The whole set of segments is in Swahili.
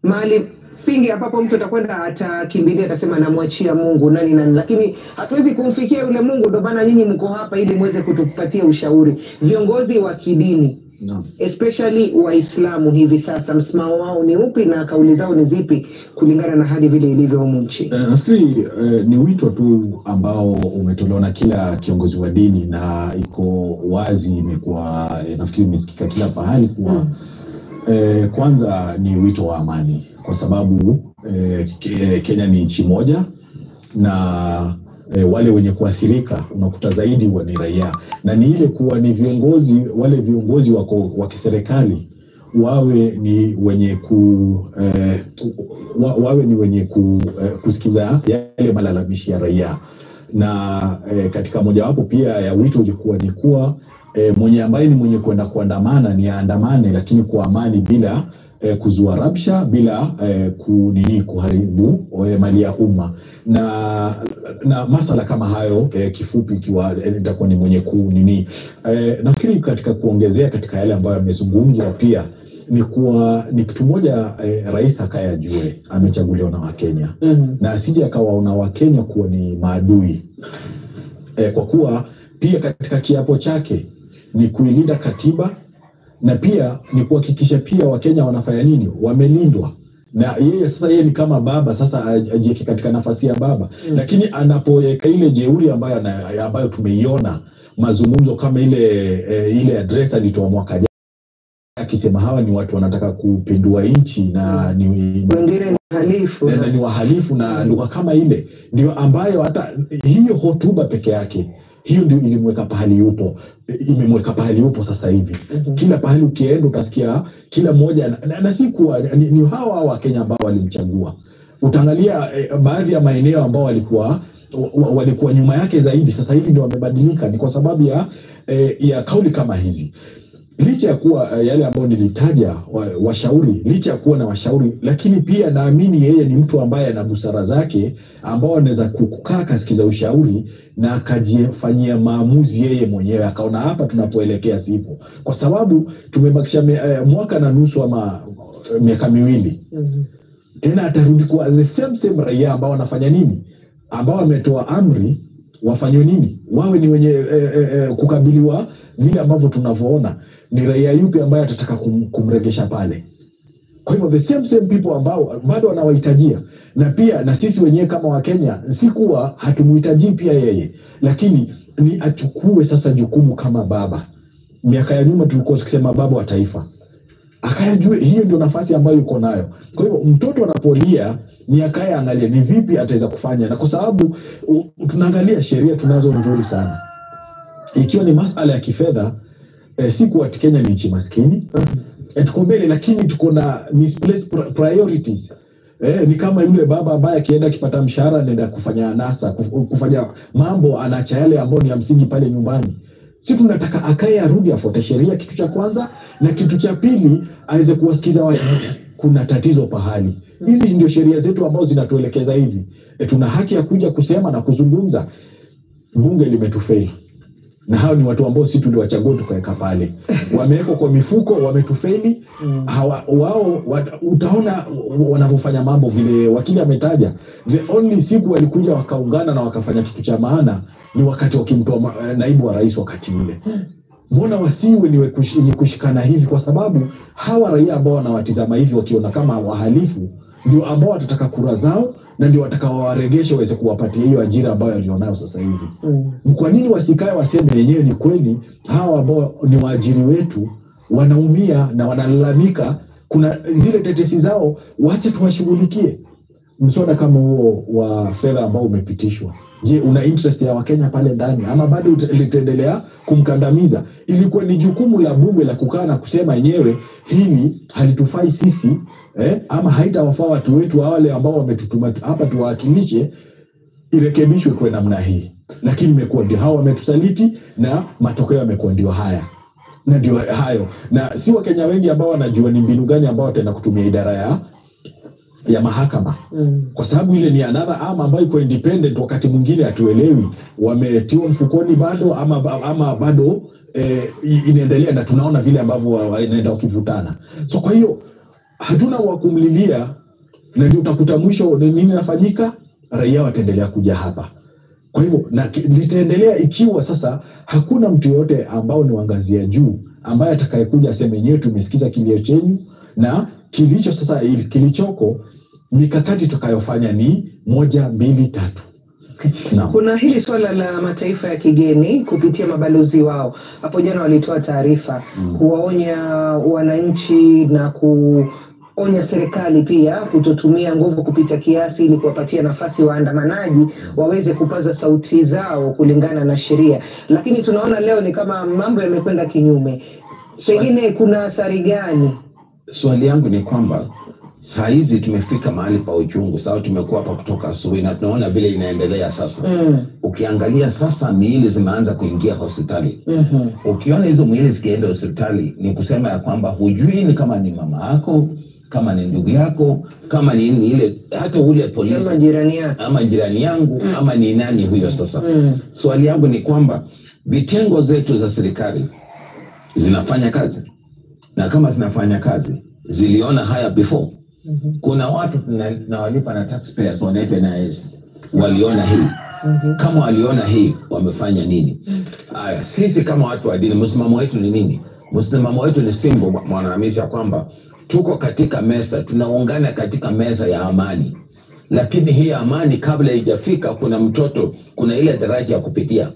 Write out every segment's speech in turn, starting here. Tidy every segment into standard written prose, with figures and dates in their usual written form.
mahali pingi ambapo mtu atakwenda atakimbilia atasema namwachia Mungu nani, lakini hatuwezi kumfikia yule Mungu. Ndio maana nyinyi mko hapa ili muweze kutupatia ushauri. Viongozi wa kidini, especially Waislamu hivi sasa, msimamo wao ni upi na kauli zao ni zipi kulingana na hali vile ilivyo humu nchini? Nafikiri ni wito tu ambao umetolewa na kila kiongozi wa dini, na iko wazi, imekuwa nafikiri imesikika kila pahali kuwa kwanza ni wito wa amani, kwa sababu Kenya ni nchi moja, na wale wenye kuathirika unakuta zaidi ni raia, na ni ile kuwa ni viongozi, wale viongozi wa kiserikali wawe ni wenye kusikiza yale malalamishi ya raia. Na katika mojawapo pia ya wito ulikuwa ni kuwa mwenye ambaye ni mwenye kwenda kuandamana ni aandamane, lakini kwa amani, bila kuzua rabsha, bila kuharibu mali ya umma. Na masala kama hayo kifupi ikiwa nitakuwa ni mwenye nafikiri katika kuongezea katika yale ambayo yamezungumzwa pia ni kuwa ni kitu moja, rais akayajue amechaguliwa na Wakenya, na asije akawaona Wakenya kuwa ni maadui, kwa kuwa pia katika kiapo chake ni kuilinda katiba, na pia ni kuhakikisha pia Wakenya wanafanya nini, wamelindwa. Na yeye ni kama baba, sasa ajieke katika nafasi ya baba. Lakini anapoweka ile jeuri ambayo tumeiona mazungumzo kama ile address alitoa mwaka jana akisema hawa ni watu wanataka kupindua nchi na ni wahalifu na lugha kama ile, ndio ambayo hata hiyo hotuba peke yake hiyo ndio ilimweka pahali yupo, imemweka pahali yupo sasa hivi. Kila pahali ukienda utasikia kila mmoja, na si kuwa ni hawa wa Kenya ambao walimchagua. Utaangalia baadhi ya maeneo ambao walikuwa nyuma yake zaidi, sasa hivi ndio wamebadilika. Ni kwa sababu ya kauli kama hizi. Licha ya kuwa yale ambao nilitaja washauri, licha ya kuwa na washauri, lakini pia naamini yeye ni mtu ambaye ana busara zake, ambao anaweza kukaa kasikiza ushauri na akajifanyia maamuzi yeye mwenyewe, akaona hapa tunapoelekea sipo. Kwa sababu tumebakisha mwaka na nusu ama miaka miwili. Tena atarudi kwa the same raia ambao wanafanya nini, ambao wametoa amri wafanywe nini, wawe ni wenye kukabiliwa vile ambavyo tunavyoona. Ni raia yupi ambaye atataka kumregesha pale? Kwa hivyo the same people ambao bado wanawahitajia. Na pia na sisi wenyewe kama Wakenya, si kuwa hatumuhitaji pia yeye, lakini ni achukue sasa jukumu kama baba. Miaka ya nyuma tulikuwa tukisema baba wa taifa, akayajue hiyo ndio nafasi ambayo yuko nayo. Kwa hivyo mtoto anapolia ni akaye angalia ni vipi ataweza kufanya. Na kwa sababu tunaangalia sheria tunazo nzuri sana, ikiwa ni masuala ya kifedha, si kuwa Kenya ni nchi maskini, tuko mbele, lakini tuko na misplaced priorities. Ni kama yule baba ambaye akienda akipata mshahara anaenda kufanya anasa, kufanya mambo, anaacha yale ambayo ni ya msingi pale nyumbani. Sisi tunataka akae arudi afuate sheria, kitu cha kwanza, na kitu cha pili aweze kuwasikiza watu kuna tatizo pahali. Hizi ndio sheria zetu ambazo zinatuelekeza hivi. Tuna haki ya kuja kusema na kuzungumza. Bunge limetufeli. Na hao ni watu ambao sisi tuliwachagua tukaweka pale. Wamewekwa kwa mifuko, wametufeli. Wao utaona wanapofanya mambo vile wakili ametaja. The only siku walikuja wakaungana na wakafanya kitu cha maana ni wakati wakimtoa naibu wa rais wakati ule. Mbona wasiwe ni kushikana hivi? Kwa sababu hawa raia ambao wanawatizama hivi wakiona kama wahalifu ndio ambao watataka kura zao, na ndio watakaowaregesha waweze kuwapatia hiyo ajira ambayo walionayo sasa hivi. Kwa nini wasikae waseme yenyewe ni kweli hawa ambao ni waajiri wetu wanaumia na wanalalamika, kuna zile tetesi zao, wacha tuwashughulikie. Mswada kama huo wa fedha ambao umepitishwa, je, una interest ya Wakenya pale ndani ama bado litaendelea kumkandamiza? Ilikuwa ni jukumu la bunge la kukaa na kusema yenyewe hili halitufai sisi, ama haitawafaa watu wetu wale ambao wametutuma hapa tuwakilishe, irekebishwe kwa namna hii. Lakini imekuwa ndio hao wametusaliti, na matokeo yamekuwa ndio haya. Na ndio hayo, na si Wakenya wengi ambao wanajua ni mbinu gani ambao wataenda kutumia idara ya mahakama. Kwa sababu ile ni another ama ambayo iko independent, wakati mwingine hatuelewi wametiwa mfukoni bado ama bado inaendelea, na tunaona vile ambavyo wanaenda wakivutana. So kwa hiyo hatuna wa kumlilia, na ndio utakuta mwisho nini inafanyika, raia wataendelea kuja hapa. Kwa hivyo na litaendelea ikiwa sasa hakuna mtu yote ambao ni wangazia juu ambaye atakayekuja aseme yenyewe tumesikiza kilio chenu, na kilichoko mikakati tutakayofanya ni 1, 2, 3. No. Kuna hili swala la mataifa ya kigeni kupitia mabalozi wao. Hapo jana walitoa taarifa kuwaonya wananchi na kuonya serikali pia kutotumia nguvu kupita kiasi ili kuwapatia nafasi waandamanaji waweze kupaza sauti zao kulingana na sheria. Lakini tunaona leo ni kama mambo yamekwenda kinyume. Pengine kuna athari gani? Swali yangu ni kwamba saa hizi tumefika mahali pa uchungu. Sawa, tumekuwa hapa kutoka asubuhi na tunaona vile inaendelea sasa. Ukiangalia sasa miili zimeanza kuingia hospitali. Ukiona hizo miili zikienda hospitali ni kusema ya kwamba hujui ni kama ni mama yako, kama ni ndugu yako, kama ni ile hata ule polisi ama jirani yako, ama jirani yangu, ama ni nani huyo sasa. Swali yangu ni kwamba vitengo zetu za serikali zinafanya kazi, na kama zinafanya kazi ziliona haya before. Kuna watu tunawalipa na taxpayers wanaitwa NIS, waliona hii. Kama waliona hii wamefanya nini? Haya, sisi kama watu wa dini msimamo wetu ni nini? Msimamo wetu ni simbo, Mwanahamisi, ya kwamba tuko katika meza, tunaungana katika meza ya amani. Lakini hii amani kabla haijafika kuna ile daraja ya kupitia.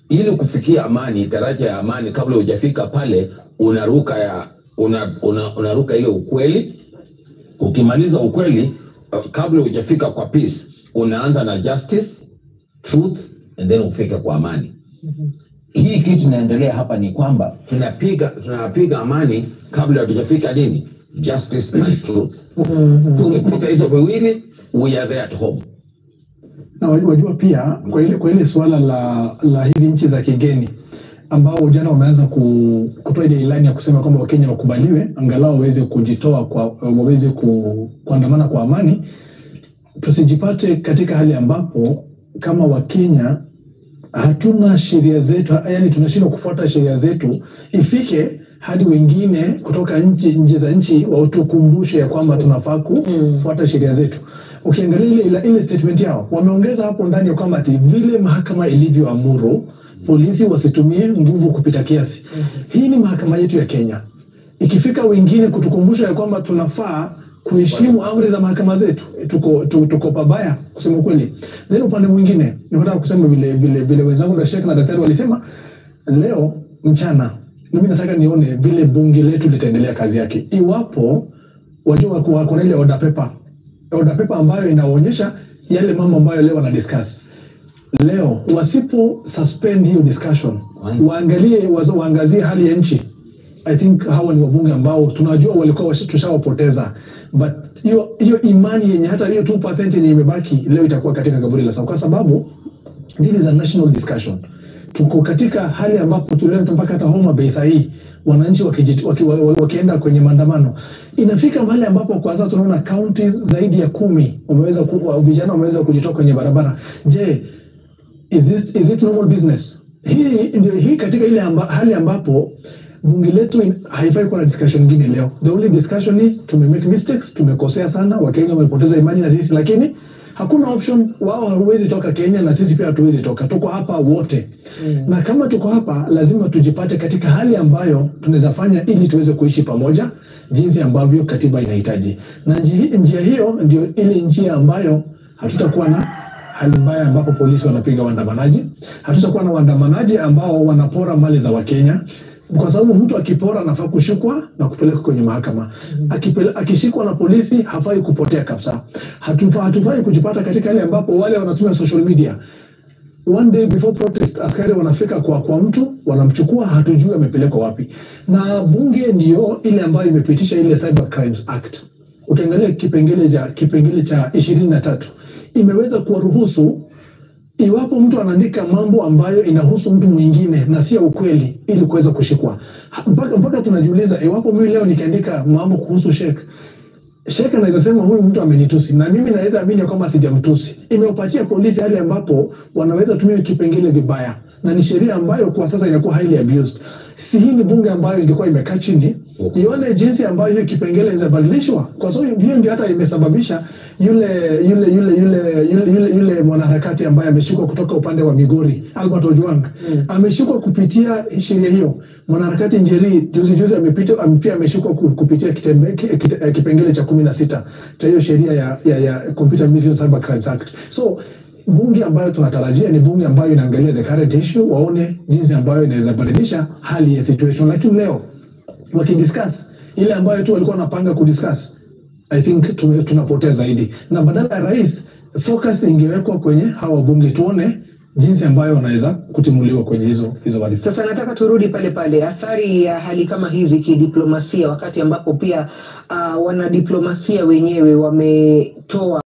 Ili kufikia amani, daraja ya amani kabla hujafika pale unaruka ile ukweli. Ukimaliza ukweli kabla hujafika kwa peace, unaanza na justice, truth, and then ufike kwa amani. Hii kitu inaendelea hapa ni kwamba tunapiga amani kabla hatujafika nini? Justice and truth. Tukipita hizo viwili, we are there at home. Na wajua pia kwa ile swala la hizi nchi za kigeni ambao jana wameanza kutoa ile ilani ya kusema kwamba Wakenya wakubaliwe angalau waweze kujitoa waweze kuandamana kwa amani. Tusijipate katika hali ambapo kama Wakenya hatuna sheria zetu, yani tunashindwa kufuata sheria zetu, ifike hadi wengine kutoka nje za nchi watukumbushe ya kwamba tunafaa kufuata sheria zetu. Ukiangalia ile statement yao wameongeza hapo ndani ya kwamba vile mahakama ilivyoamuru polisi wasitumie nguvu kupita kiasi. Hii ni mahakama yetu ya Kenya. Ikifika wengine kutukumbusha ya kwamba tunafaa kuheshimu amri za mahakama zetu, tuko pabaya kusema kweli. Then upande mwingine nataka kusema vile wenzangu na Sheikh na daktari walisema leo mchana, mimi nataka nione vile bunge letu litaendelea kazi yake. Iwapo wajua kuna ile order paper ambayo inaonyesha yale mambo ambayo leo wana discuss. Leo wasipo suspend hiyo discussion, waangazie hali ya nchi. I think hawa ni wabunge ambao tunajua walikuwa tushawapoteza, but hiyo imani yenye hata hiyo 2% yenye imebaki leo itakuwa katika kaburi la sawa, kwa sababu this is a national discussion. Tuko katika hali ambapo tuleta mpaka hata Homa Bay hii wananchi wakienda kwenye maandamano. Inafika mahali ambapo kwa sasa tunaona counties zaidi ya 10 vijana wameweza kujitoa kwenye barabara. Je, is it normal business? Hii katika ile hali ambapo bunge letu haifai kuwa na discussion nyingine leo. The only discussion ni make mistakes, tumekosea sana, Wakenya wamepoteza imani na sisi, lakini hakuna option. Wao hawezi toka Kenya na sisi pia hatuwezi toka. Tuko hapa wote. Na kama tuko hapa lazima tujipate katika hali ambayo tunaweza fanya ili tuweze kuishi pamoja jinsi ambavyo katiba inahitaji. Na njia hiyo ndio ile njia ambayo hatutakuwa na hali mbaya ambapo polisi wanapiga waandamanaji. Hatutakuwa na waandamanaji ambao wanapora mali za Wakenya. Kwa sababu mtu akipora anafaa kushikwa na kupelekwa kwenye mahakama. Akishikwa na polisi hafai kupotea kabisa. Hatufai kujipata katika hali ambapo wale wanatumia social media, one day before protest askari wanafika kwa mtu wanamchukua, hatujui amepelekwa wapi. Na bunge ndio ile ambayo imepitisha ile Cyber Crimes Act. Ukiangalia kipengele cha 23 imeweza kuwaruhusu iwapo mtu anaandika mambo ambayo inahusu mtu mwingine na sio ukweli ili kuweza kushikwa. Mpaka tunajiuliza iwapo mimi leo nikiandika mambo kuhusu Sheikh anaweza sema huyu mtu amenitusi na mimi naweza amini kwamba sijamtusi. Imeupatia polisi hali ambapo wanaweza tumia kipengele vibaya, na ni sheria ambayo kwa sasa inakuwa highly abused. Si hii ni bunge ambayo ingekuwa imekaa chini ione jinsi ambayo hiyo kipengele inabadilishwa, kwa sababu hiyo ndio hata imesababisha yule mwanaharakati ambaye ameshikwa kutoka upande wa Migori, Albert Ojwang, ameshikwa kupitia sheria hiyo. Mwanaharakati Njeri juzi pia ameshikwa kupitia kipengele cha 16 cha hiyo sheria ya Computer Misuse Cyber Crimes Act. So bunge ambayo tunatarajia ni bunge ambayo inaangalia the current issue, waone jinsi ambayo inaweza badilisha hali ya situation. Lakini leo wakidiscuss ile ambayo tu walikuwa wanapanga kudiscuss, I think tunapotea zaidi, na badala ya rais focus ingewekwa kwenye hawa bunge, tuone jinsi ambayo wanaweza kutimuliwa kwenye hizo wadhifa. Sasa nataka turudi pale athari ya hali kama hizi kidiplomasia, wakati ambapo pia wanadiplomasia wenyewe wametoa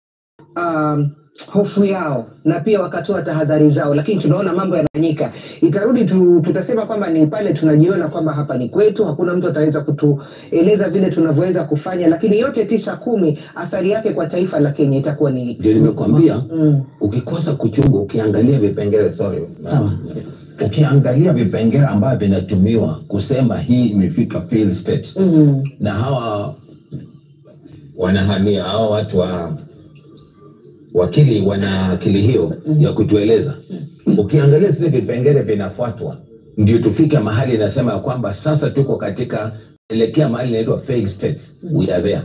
hofu yao na pia wakatoa tahadhari zao, lakini tunaona mambo yanafanyika. Itarudi tutasema kwamba ni pale tunajiona kwamba hapa ni kwetu, hakuna mtu ataweza kutueleza vile tunavyoweza kufanya, lakini yote 9-10 athari yake kwa taifa la Kenya itakuwa ni ndio nimekwambia. Ukikosa kuchunga, ukiangalia vipengele ukiangalia vipengele ambavyo vinatumiwa kusema hii imefika failed state, na hawa wanahania hao watu wa wakili wana akili hiyo ya kutueleza. Ukiangalia zile vipengele vinafuatwa, ndio tufike mahali nasema kwamba sasa tuko katika elekea mahali inaitwa failed state, we are there.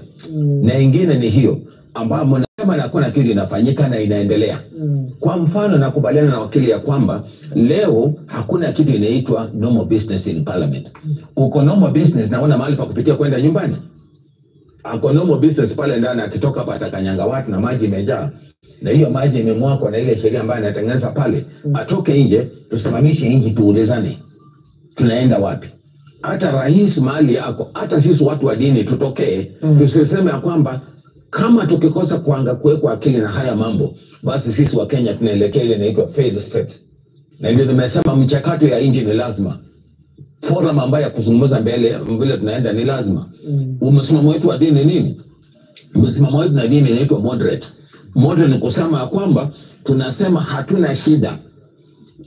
Na ingine ni hiyo ambapo mnasema na kuna kitu inafanyika na inaendelea. Kwa mfano, nakubaliana na wakili ya kwamba leo hakuna kitu inaitwa normal business in parliament. Uko normal business naona mahali pa kupitia kwenda nyumbani. Ako normal business pale ndani, akitoka hapa atakanyanga watu na maji imejaa, na hiyo maji imemwagwa na ile sheria ambayo anatengeneza pale. Atoke nje, tusimamishe nje, tuulizane tunaenda wapi. Hata rais mahali yako, hata sisi watu wa dini tutokee, tusiseme ya kwamba kama tukikosa kuwekwa akili na haya mambo, basi sisi wa Kenya tunaelekea ile inaitwa failed state. Na ndio nimesema mchakato ya nje ni lazima, forum ambayo ya kuzungumza mbele vile tunaenda ni lazima. Msimamo wetu wa dini nini? Msimamo wetu na dini inaitwa moderate. Moderate ni kusema kwamba tunasema hatuna shida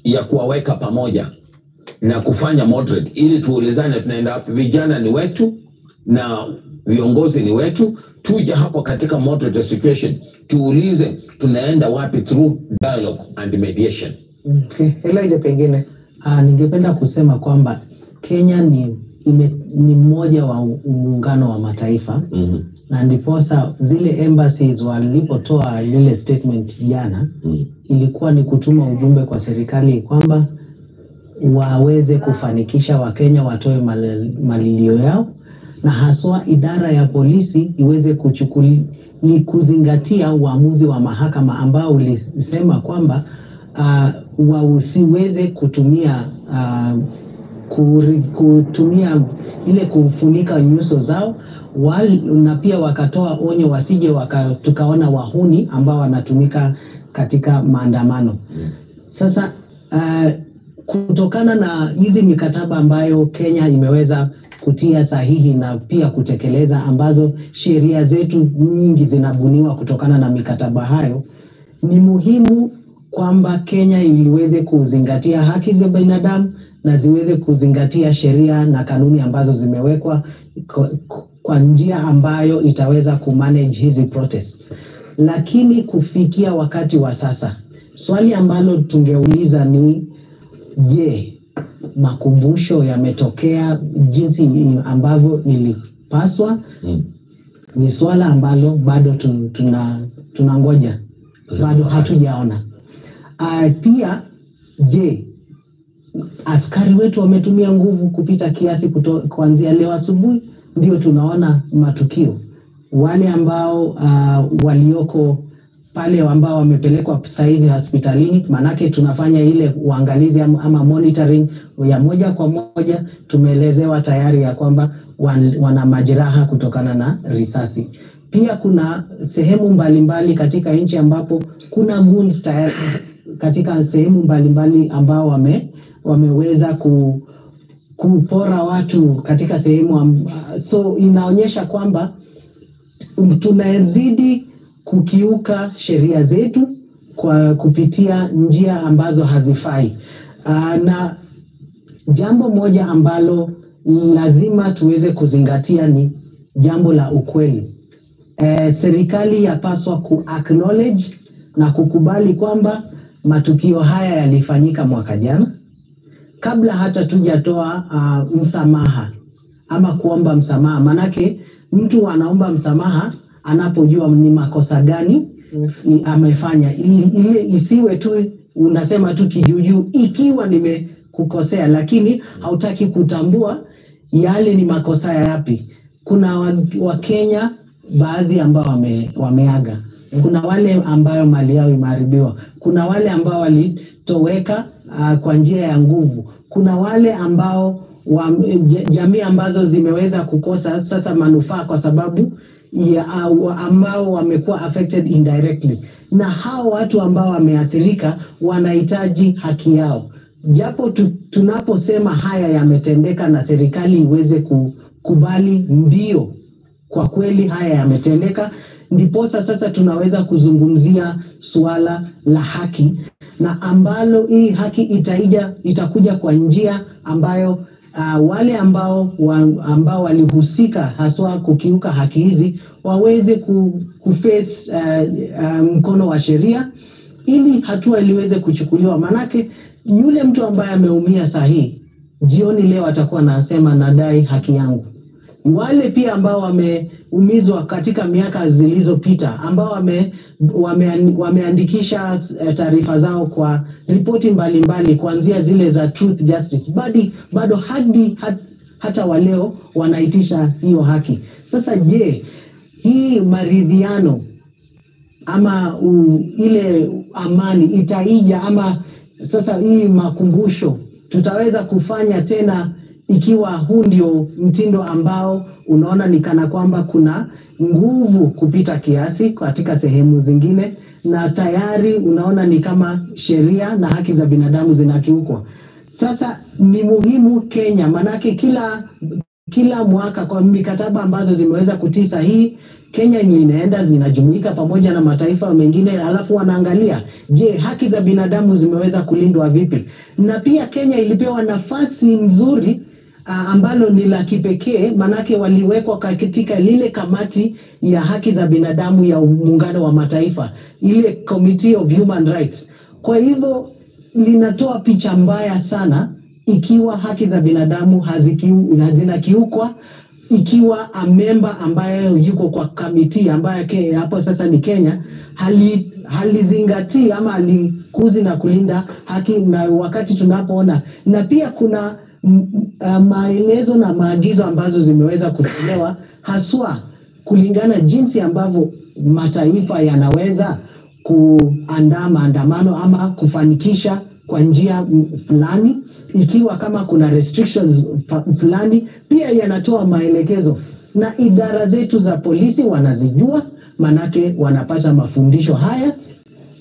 ya kuwaweka pamoja na kufanya moderate, ili tuulizane tunaenda wapi. Vijana ni wetu na viongozi ni wetu, tuje hapo katika moderate situation tuulize tunaenda wapi through dialogue and mediation. Elijah, pengine ningependa kusema kwamba Kenya ni mmoja wa muungano wa mataifa, na ndiposa zile embassies walipotoa lile statement jana, ilikuwa ni kutuma ujumbe kwa serikali kwamba waweze kufanikisha Wakenya watoe malilio yao, na haswa idara ya polisi iweze kuzingatia uamuzi wa mahakama ambao ulisema kwamba wasiweze kutumia ile kufunika nyuso zao, na pia wakatoa onyo wasije tukaona wahuni ambao wanatumika katika maandamano. Sasa kutokana na hizi mikataba ambayo Kenya imeweza kutia sahihi na pia kutekeleza, ambazo sheria zetu nyingi zinabuniwa kutokana na mikataba hayo, ni muhimu kwamba Kenya iliweze kuzingatia haki za binadamu na ziweze kuzingatia sheria na kanuni ambazo zimewekwa kwa njia ambayo itaweza kumanage hizi protests. Lakini kufikia wakati wa sasa, swali ambalo tungeuliza ni, je, makumbusho yametokea jinsi ambavyo ilipaswa? Ni swala ambalo bado tunangoja, bado hatujaona. Pia, je, askari wetu wametumia nguvu kupita kiasi kuanzia leo asubuhi? Ndio tunaona matukio. Wale ambao walioko pale ambao wamepelekwa sasa hivi hospitalini, manake tunafanya ile uangalizi ama monitoring ya moja kwa moja, tumeelezewa tayari ya kwamba wana majeraha kutokana na risasi. Pia kuna sehemu mbalimbali katika nchi ambapo kuna goons tayari, katika sehemu mbalimbali ambao wameweza kupora watu katika sehemu so inaonyesha kwamba tunazidi kukiuka sheria zetu kwa kupitia njia ambazo hazifai. Na jambo moja ambalo lazima tuweze kuzingatia ni jambo la ukweli. Serikali yapaswa acknowledge na kukubali kwamba matukio haya yalifanyika mwaka jana, kabla hata tujatoa msamaha ama kuomba msamaha. Manake mtu anaomba msamaha anapojua ni makosa gani amefanya, ili isiwe tu unasema tu kijuju ikiwa nimekukosea, lakini hautaki kutambua yale ni makosa yapi. Kuna Wakenya baadhi ambao wameaga, kuna wale ambao mali yao imeharibiwa, kuna wale ambao walitoweka kwa njia ya nguvu, kuna wale ambao jamii ambazo zimeweza kukosa sasa manufaa kwa sababu ya ambao wamekuwa affected indirectly, na hao watu ambao wameathirika wanahitaji haki yao. Japo tunaposema haya yametendeka na serikali iweze kukubali ndio kwa kweli haya yametendeka, ndiposa sasa tunaweza kuzungumzia suala la haki, na ambalo hii haki itakuja kwa njia ambayo wale ambao walihusika haswa kukiuka haki hizi waweze kuface mkono wa sheria, ili hatua iliweze kuchukuliwa. Manake yule mtu ambaye ameumia sahihi jioni leo atakuwa anasema nadai haki yangu. Wale pia ambao wameumizwa katika miaka zilizopita, ambao wameandikisha taarifa zao kwa ripoti mbalimbali kuanzia zile za Truth Justice, bado hata waleo wanaitisha hiyo haki. Sasa je, hii maridhiano ama ile amani itaija, ama sasa hii makumbusho tutaweza kufanya tena ikiwa huu ndio mtindo ambao unaona ni kana kwamba kuna nguvu kupita kiasi katika sehemu zingine, na tayari unaona ni kama sheria na haki za binadamu zinakiukwa? Sasa ni muhimu Kenya, manake kila mwaka kwa mikataba ambazo zimeweza kutii sahihi, Kenya inaenda zinajumuika pamoja na mataifa mengine, alafu wanaangalia je, haki za binadamu zimeweza kulindwa vipi. Na pia Kenya ilipewa nafasi nzuri ambalo ni la kipekee, manake waliwekwa katika lile kamati ya haki za binadamu ya Muungano wa Mataifa, ile Committee of Human Rights. Kwa hivyo linatoa picha mbaya sana ikiwa haki za binadamu zinakiukwa, ikiwa member ambaye yuko kwa kamiti ambaye hapo sasa ni Kenya halizingatii ama halikuzi na kulinda haki. Na wakati tunapoona, na pia kuna maelezo na maagizo ambazo zimeweza kutolewa haswa kulingana jinsi ambavyo mataifa yanaweza kuandaa maandamano ama kufanikisha kwa njia fulani, ikiwa kama kuna restrictions fulani, pia yanatoa maelekezo. Na idara zetu za polisi wanazijua, manake wanapata mafundisho haya,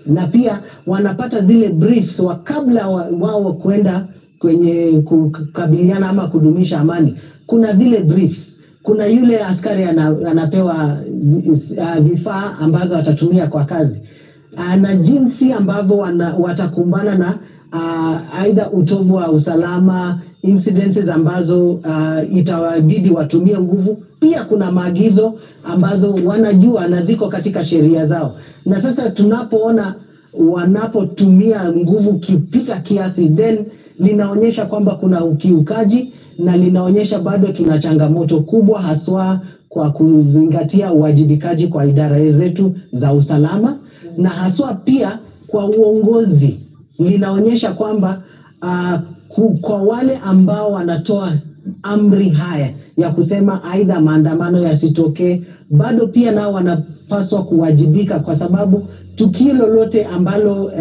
na pia wanapata zile briefs kabla wao kwenda kwenye kukabiliana ama kudumisha amani. Kuna zile briefs, kuna yule askari anapewa vifaa ambazo atatumia kwa kazi, na jinsi ambavyo watakumbana na aidha utovu wa usalama, incidences ambazo itawabidi watumie nguvu. Pia kuna maagizo ambazo wanajua na ziko katika sheria zao. Na sasa tunapoona wanapotumia nguvu kipita kiasi, then linaonyesha kwamba kuna ukiukaji, na linaonyesha bado tuna changamoto kubwa haswa kwa kuzingatia uwajibikaji kwa idara zetu za usalama, na haswa pia kwa uongozi. Linaonyesha kwamba kwa wale ambao wanatoa amri haya ya kusema aidha maandamano yasitokee, bado pia nao wanapaswa kuwajibika, kwa sababu tukio lolote ambalo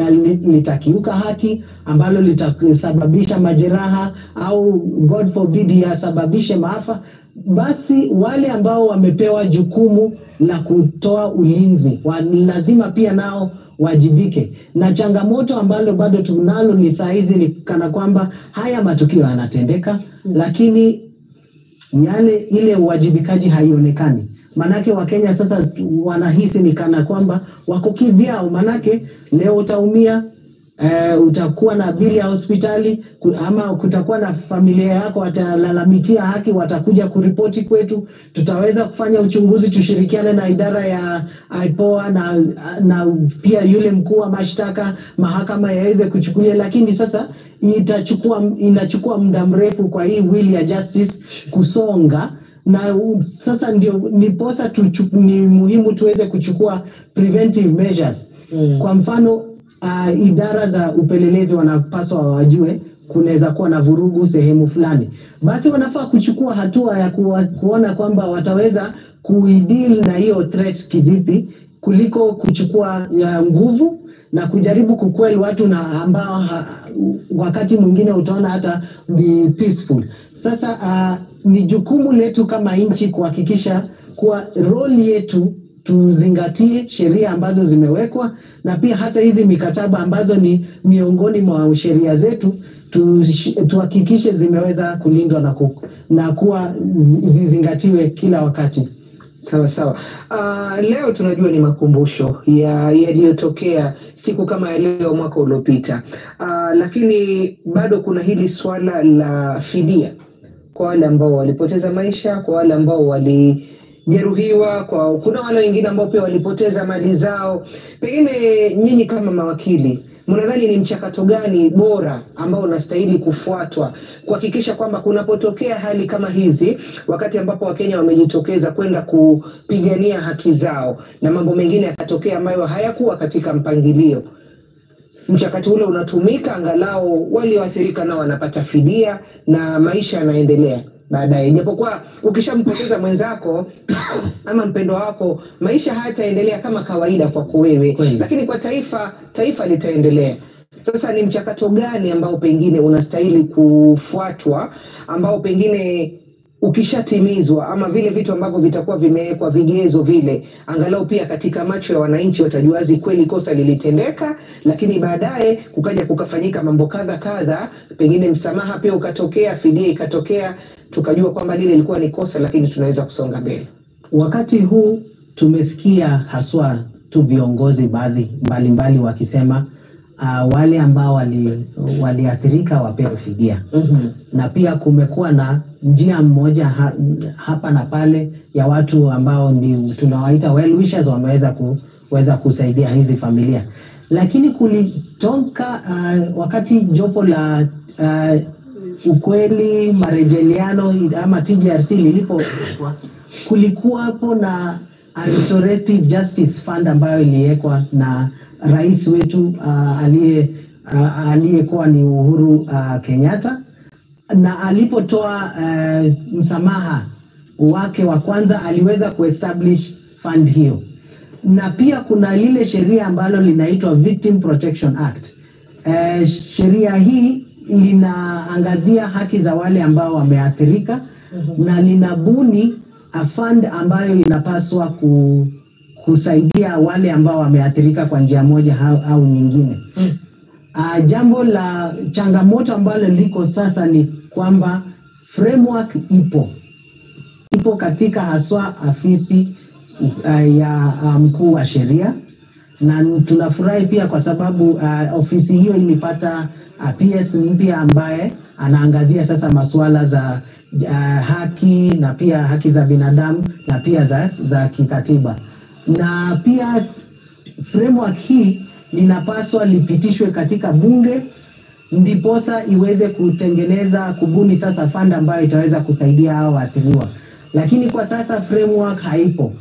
litakiuka haki, ambalo litasababisha majeraha au God forbid yasababishe maafa, basi wale ambao wamepewa jukumu la kutoa ulinzi lazima pia nao wajibike. Na changamoto ambalo bado tunalo ni saizi ni kana kwamba haya matukio yanatendeka, lakini ile uwajibikaji haionekani. Manake Wakenya sasa wanahisi ni kana kwamba wako kivyao, manake leo utaumia, utakuwa na bili ya hospitali, ama kutakuwa na familia yako watalalamikia haki, watakuja kuripoti kwetu, tutaweza kufanya uchunguzi, tushirikiane na idara ya IPOA na pia yule mkuu wa mashtaka, mahakama yaweze kuchukulia. Lakini sasa inachukua muda mrefu kwa hii wheel ya justice kusonga, na sasa ndio niposa ni muhimu tuweze kuchukua preventive measures. Kwa mfano idara za upelelezi wanapaswa wajue kunaweza kuwa na vurugu sehemu fulani, basi wanafaa kuchukua hatua ya kuona kwamba wataweza kuideal na hiyo threat kivipi, kuliko kuchukua nguvu na kujaribu kukweli watu na ambao wakati mwingine utaona hata be peaceful. Sasa ni jukumu letu kama nchi kuhakikisha kuwa role yetu tuzingatie sheria ambazo zimewekwa, na pia hata hizi mikataba ambazo ni miongoni mwa sheria zetu tuhakikishe zimeweza kulindwa na kuwa zizingatiwe kila wakati. Sawa sawa. Leo tunajua ni makumbusho yaliyotokea siku kama ya leo mwaka uliopita, lakini bado kuna hili swala la fidia kwa wale ambao walipoteza maisha, kwa wale ambao walijeruhiwa, kuna wale wengine ambao pia walipoteza mali zao. Pengine nyinyi kama mawakili, mnadhani ni mchakato gani bora ambao unastahili kufuatwa kuhakikisha kwamba kunapotokea hali kama hizi, wakati ambapo Wakenya wamejitokeza kwenda kupigania haki zao na mambo mengine yakatokea ambayo hayakuwa katika mpangilio, mchakato ule unatumika angalau walioathirika nao wanapata fidia na maisha yanaendelea baadaye? Japokuwa ukishampoteza mwenzako ama mpendo wako, maisha hayataendelea kama kawaida kwako wewe, lakini kwa taifa litaendelea. Sasa ni mchakato gani ambao pengine unastahili kufuatwa, ambao pengine ukishatimizwa, ama vile vitu ambavyo vitakuwa vimewekwa vigezo vile, angalau pia katika macho ya wananchi watajuazi kweli kosa lilitendeka, lakini baadaye kukaja kukafanyika mambo kadha, pengine msamaha pia ukatokea, fidia ikatokea, tukajua kwamba lile lilikuwa ni kosa, lakini tunaweza kusonga mbele. Wakati huu tumesikia haswa tu viongozi mbalimbali wakisema wale ambao waliathirika wapewe fidia. Na pia kumekuwa na njia mmoja hapa na pale ya watu ambao ni tunawaita well wishers wameweza kusaidia hizi familia. Lakini kulitonka wakati jopo la ukweli marejeliano ama TJRC lilipokuwa, kulikuwa hapo na Restorative Justice Fund ambayo iliwekwa na rais wetu aliyekuwa ni Uhuru Kenyatta, na alipotoa msamaha wake wa kwanza aliweza kuestablish fund hiyo. Na pia kuna lile sheria ambalo linaitwa Victim Protection Act. Sheria hii linaangazia haki za wale ambao wameathirika, na linabuni fund ambayo inapaswa kusaidia wale ambao wameathirika kwa njia moja au nyingine. Jambo la changamoto ambalo liko sasa ni kwamba framework ipo katika haswa afisi ya mkuu wa sheria, na tunafurahi pia kwa sababu ofisi hiyo ilipata PS mpya ambaye anaangazia sasa masuala za haki na pia haki za binadamu na pia za kikatiba. Na pia framework hii linapaswa lipitishwe katika bunge ndiposa iweze kubuni sasa fund ambayo itaweza kusaidia hao waathiriwa. Lakini kwa sasa framework haipo.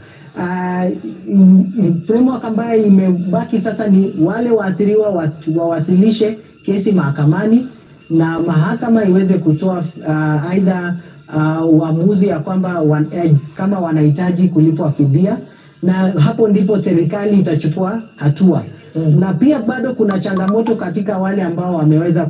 Framework ambayo imebaki sasa ni wale waathiriwa wawasilishe kesi mahakamani na mahakama iweze kutoa aidha uamuzi ya kwamba kama wanahitaji kulipwa fidia, na hapo ndipo serikali itachukua hatua. Na pia bado kuna changamoto katika wale ambao wameweza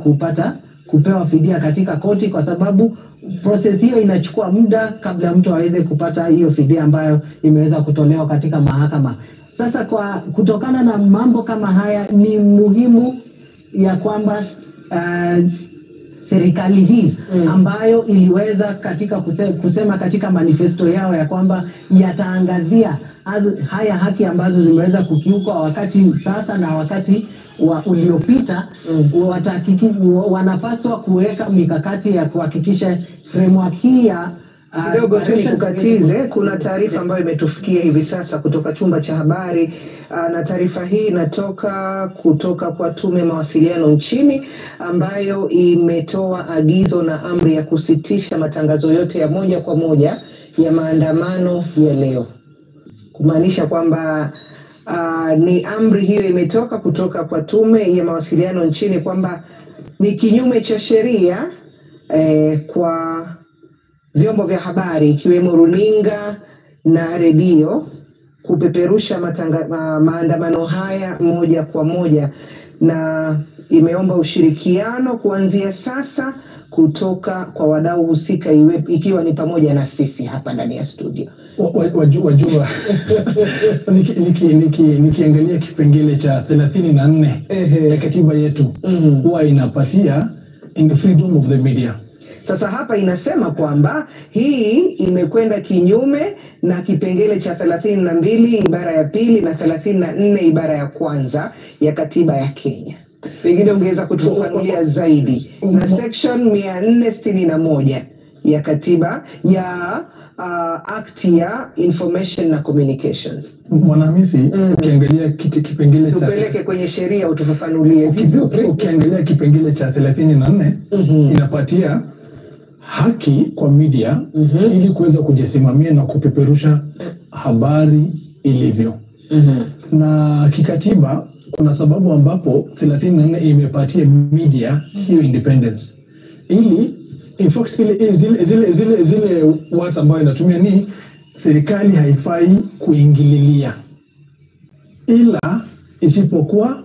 kupewa fidia katika koti, kwa sababu process hiyo inachukua muda kabla mtu aweze kupata hiyo fidia ambayo imeweza kutolewa katika mahakama. Sasa kutokana na mambo kama haya, ni muhimu ya kwamba serikali hii ambayo iliweza katika kusema katika manifesto yao ya kwamba yataangazia haya haki ambazo zimeweza kukiukwa wakati sasa na wakati uliopita, wanapaswa kuweka mikakati ya kuhakikisha framework hii ya kidogo tu nikukatize. Kuna taarifa ambayo imetufikia hivi sasa kutoka chumba cha habari, na taarifa hii inatoka kutoka kwa Tume Mawasiliano nchini, ambayo imetoa agizo na amri ya kusitisha matangazo yote ya moja kwa moja ya maandamano ya leo, kumaanisha kwamba ni amri hiyo imetoka kutoka kwa Tume ya Mawasiliano nchini kwamba ni kinyume cha sheria kwa vyombo vya habari ikiwemo runinga na redio kupeperusha maandamano haya moja kwa moja, na imeomba ushirikiano kuanzia sasa kutoka kwa wadau husika, ikiwa ni pamoja na sisi hapa ndani ya studio. Wajua nikiangalia kipengele cha 34 ya katiba yetu huwa inapatia in the freedom of the media. Sasa hapa inasema kwamba hii imekwenda kinyume na kipengele cha 32 ibara ya pili na 34 ibara ya kwanza ya katiba ya Kenya. Pengine ungeweza kutufafanulia zaidi, na section 461 ya katiba ya Act ya Information na Communications. Mwanahamisi, ukiangalia kipengele cha tupeleke kwenye sheria utufafanulie vizuri. Ukiangalia kipengele cha 34 inapatia haki kwa media ili kuweza kujisimamia na kupeperusha habari ilivyo. Na kikatiba kuna sababu ambapo 34 imepatia media hiyo independence, ili in fact zile watu ambao inatumia ni serikali haifai kuingililia ila isipokuwa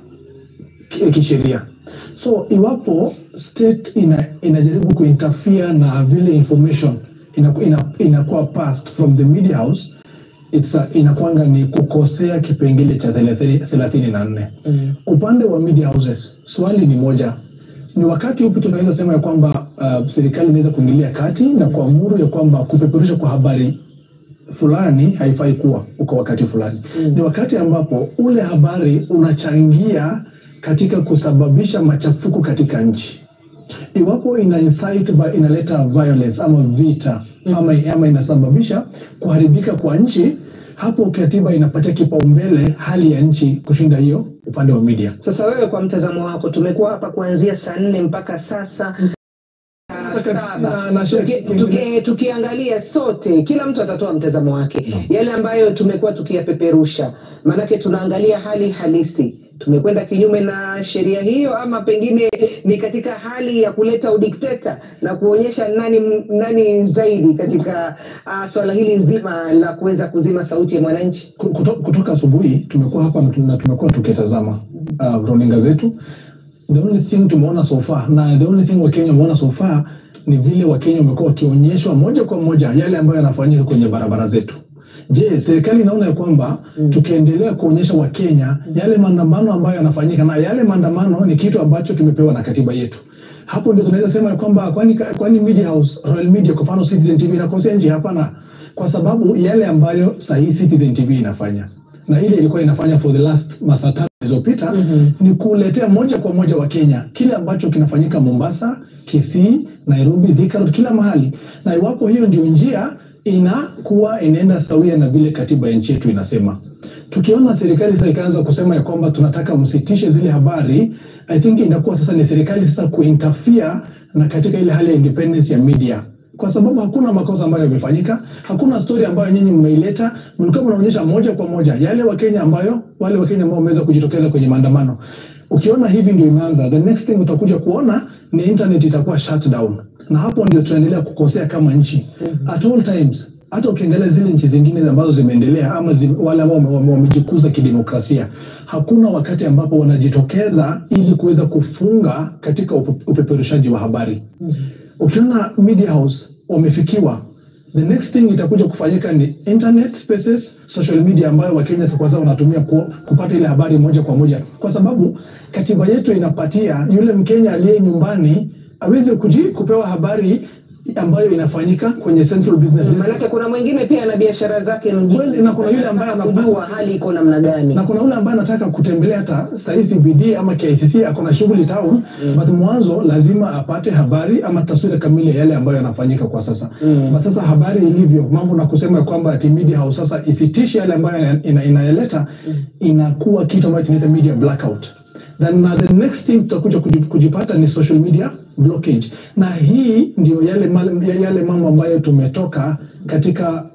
kisheria. So iwapo state inajaribu kuinterfere na vile information inakuwa passed from the media house, inakuanga ni kukosea kipengele cha 34. Upande wa media houses, swali ni moja: ni wakati upi tunaweza sema ya kwamba serikali inaweza kuingilia kati na kuamuru ya kwamba kupeperusha kwa habari fulani haifai kuwa uko wakati fulani? Ni wakati ambapo ule habari unachangia katika kusababisha machafuko katika nchi. Iwapo inaleta violence ama vita ama inasababisha kuharibika kwa nchi, hapo katiba inapatia kipaumbele hali ya nchi kushinda hiyo upande wa media. Sasa wewe, kwa mtazamo wako, tumekuwa hapa kuanzia saa 4 mpaka sasa tukiangalia sote, kila mtu atatoa mtazamo wake yale ambayo tumekuwa tukiyapeperusha, manake tunaangalia hali halisi. Tumekwenda kinyume na sheria hiyo, ama pengine ni katika hali ya kuleta udikteta na kuonyesha nani zaidi katika swala hili nzima la kuweza kuzima sauti ya mwananchi? Kutoka asubuhi tumekuwa hapa na tumekuwa tukitazama runinga zetu. The only thing tumeona so far, na the only thing Wakenya wameona so far, ni vile Wakenya wamekuwa wakionyeshwa moja kwa moja yale ambayo yanafanyika kwenye barabara zetu. Je, serikali inaona ya kwamba tukiendelea kuonyesha Wakenya yale maandamano ambayo yanafanyika, na yale maandamano ni kitu ambacho tumepewa na katiba yetu, hapo ndio tunaweza sema ya kwamba kwani media house, Royal Media kwa mfano Citizen TV inakosea nje? Hapana, kwa sababu yale ambayo sahihi Citizen TV inafanya na ile ilikuwa inafanya for the last masaa 3 zilizopita ni kuletea moja kwa moja Wakenya kile ambacho kinafanyika Mombasa, Kisii, Nairobi, Thika, kila mahali. Na iwapo hiyo ndio njia inakuwa inaenda sawia na vile katiba ya nchi yetu inasema, tukiona serikali sasa ikaanza kusema ya kwamba tunataka msitishe zile habari, I think inakuwa sasa ni serikali sasa kuinterfere na katika ile hali ya independence ya media, kwa sababu hakuna makosa ambayo yamefanyika, hakuna story ambayo nyinyi mmeileta, mlikuwa mnaonyesha moja kwa moja yale Wakenya ambayo wale Wakenya ambao wameweza kujitokeza kwenye maandamano. Ukiona hivi ndio imeanza, the next thing utakuja kuona ni internet itakuwa shut down, na hapo ndio tunaendelea kukosea kama nchi at all times. Hata ukiangalia zile nchi zingine ambazo zimeendelea ama wale ambao wamejikuza kidemokrasia, hakuna wakati ambapo wanajitokeza ili kuweza kufunga katika upeperushaji wa habari. Ukiona media house wamefikiwa, the next thing itakuja kufanyika ni internet spaces, social media ambayo Wakenya kwa sasa wanatumia kupata ile habari moja kwa moja, kwa sababu katiba yetu inapatia yule Mkenya aliye nyumbani aweze kupewa habari ambayo inafanyika kwenye Central Business District. Maana kuna mwingine pia ana biashara zake mjini, na kuna yule ambaye anajua hali iko namna gani, na kuna yule ambaye anataka kutembelea hata saizi CBD ama KICC, akona shughuli town, but mwanzo lazima apate habari ama taswira kamili ya yale ambayo yanafanyika kwa sasa. But sasa habari ilivyo mambo na kusema kwamba ati media house sasa isitishe yale ambayo inayeleta, inakuwa kitu ambacho tunaita media blackout. Then the next thing tutakuja kujipata ni social media blockage, na hii ndio yale mambo ambayo tumetoka katika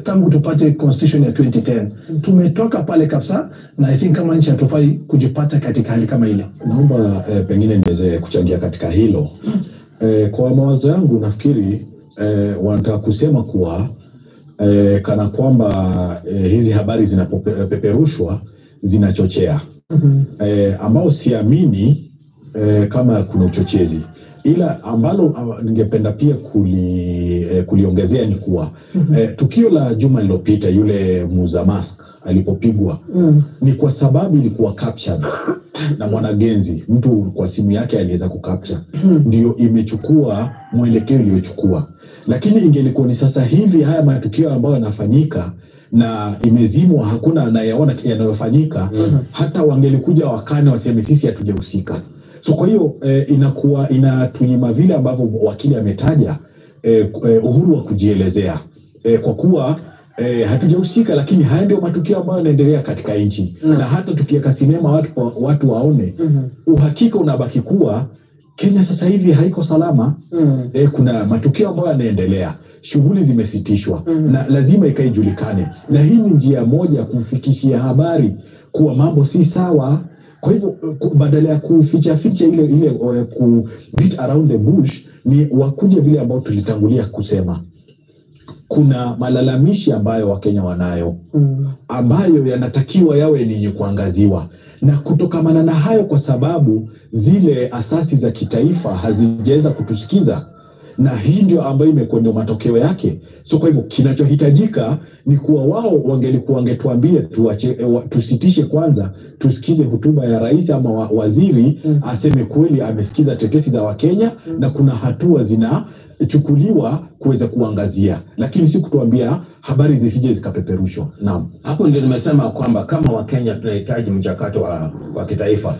tangu tupate constitution ya 2010 tumetoka pale kabisa, na I think kama nchi hatufai kujipata katika hali kama ile. Naomba pengine niweze kuchangia katika hilo. Kwa mawazo yangu nafikiri wanataka kusema kuwa kana kwamba hizi habari zinapopeperushwa zinachochea, ambao siamini kama kuna uchochezi, ila ambalo ningependa pia kuliongezea ni kuwa tukio la juma lililopita yule muuza mask alipopigwa ni kwa sababu ilikuwa captured na mwanagenzi, mtu kwa simu yake aliweza kucapture, ndio imechukua mwelekeo uliochukua. Lakini ingelikuwa ni sasa hivi haya matukio ambayo yanafanyika na imezimwa, hakuna anayeona yanayofanyika, hata wangelikuja wakane waseme sisi hatujahusika. So kwa hiyo inakuwa inatunyima vile ambavyo wakili ametaja uhuru wa kujielezea, kwa kuwa hatujahusika, lakini haya ndio matukio ambayo yanaendelea katika nchi. Na hata tukiweka sinema watu waone, uhakika unabaki kuwa Kenya sasa hivi haiko salama. Kuna matukio ambayo yanaendelea, shughuli zimesitishwa, na lazima ikaijulikane, na hii ni njia moja ya kumfikishia habari kuwa mambo si sawa. Kwa hivyo badala ya kuficha ile ku beat around the bush, ni wakuje vile ambao tulitangulia kusema. Kuna malalamishi ambayo Wakenya wanayo, ambayo yanatakiwa yawe ni kuangaziwa, na kutokamana na hayo, kwa sababu zile asasi za kitaifa hazijaweza kutusikiza, na hii ndio ambayo imekuwa ndio matokeo yake. So kwa hivyo kinachohitajika ni kuwa wao wangetuambia tusitishe kwanza, tusikize hotuba ya rais ama waziri, aseme kweli amesikiza tetesi za Wakenya na kuna hatua zinachukuliwa kuweza kuangazia, lakini si kutuambia habari zisije zikapeperushwa. Naam, hapo ndio nimesema kwamba kama Wakenya tunahitaji mchakato wa kitaifa,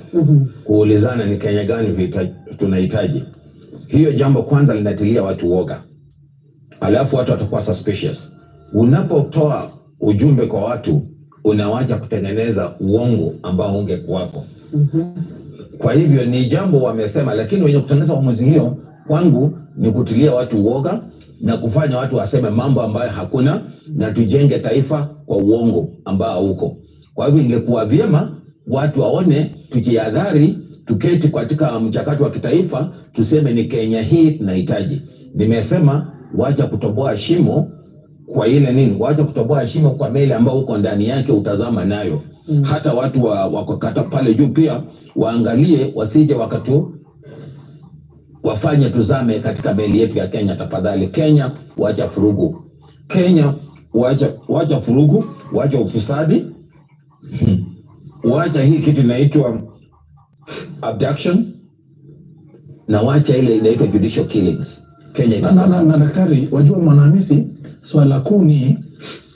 kuulizana ni Kenya gani tunahitaji. Hiyo jambo kwanza linatilia watu woga, alafu watu watakuwa suspicious. Unapotoa ujumbe kwa watu, unawacha kutengeneza uongo ambao ungekuwako. Kwa hivyo ni jambo wamesema, lakini wenye kutengeneza uamuzi hiyo kwangu ni kutilia watu woga na kufanya watu waseme mambo ambayo hakuna, na tujenge taifa kwa uongo ambao huko. Kwa hivyo ingekuwa vyema watu waone, tukihadhari, tuketi katika mchakato wa kitaifa, tuseme ni Kenya hii tunahitaji. Nimesema wacha kutoboa shimo kwa ile nini, wacha kutoboa shimo kwa meli ambao uko ndani yake utazama nayo. Hata watu wakakata pale juu pia waangalie, wasije wafanye tuzame katika meli yetu ya Kenya. Tafadhali Kenya, wacha furugu. Kenya, wacha furugu, wacha ufisadi. Wacha hii kitu inaitwa abduction, na wacha ile inaitwa judicial killings. Kenya na daktari, wajua Mwanahamisi, swala kuu ni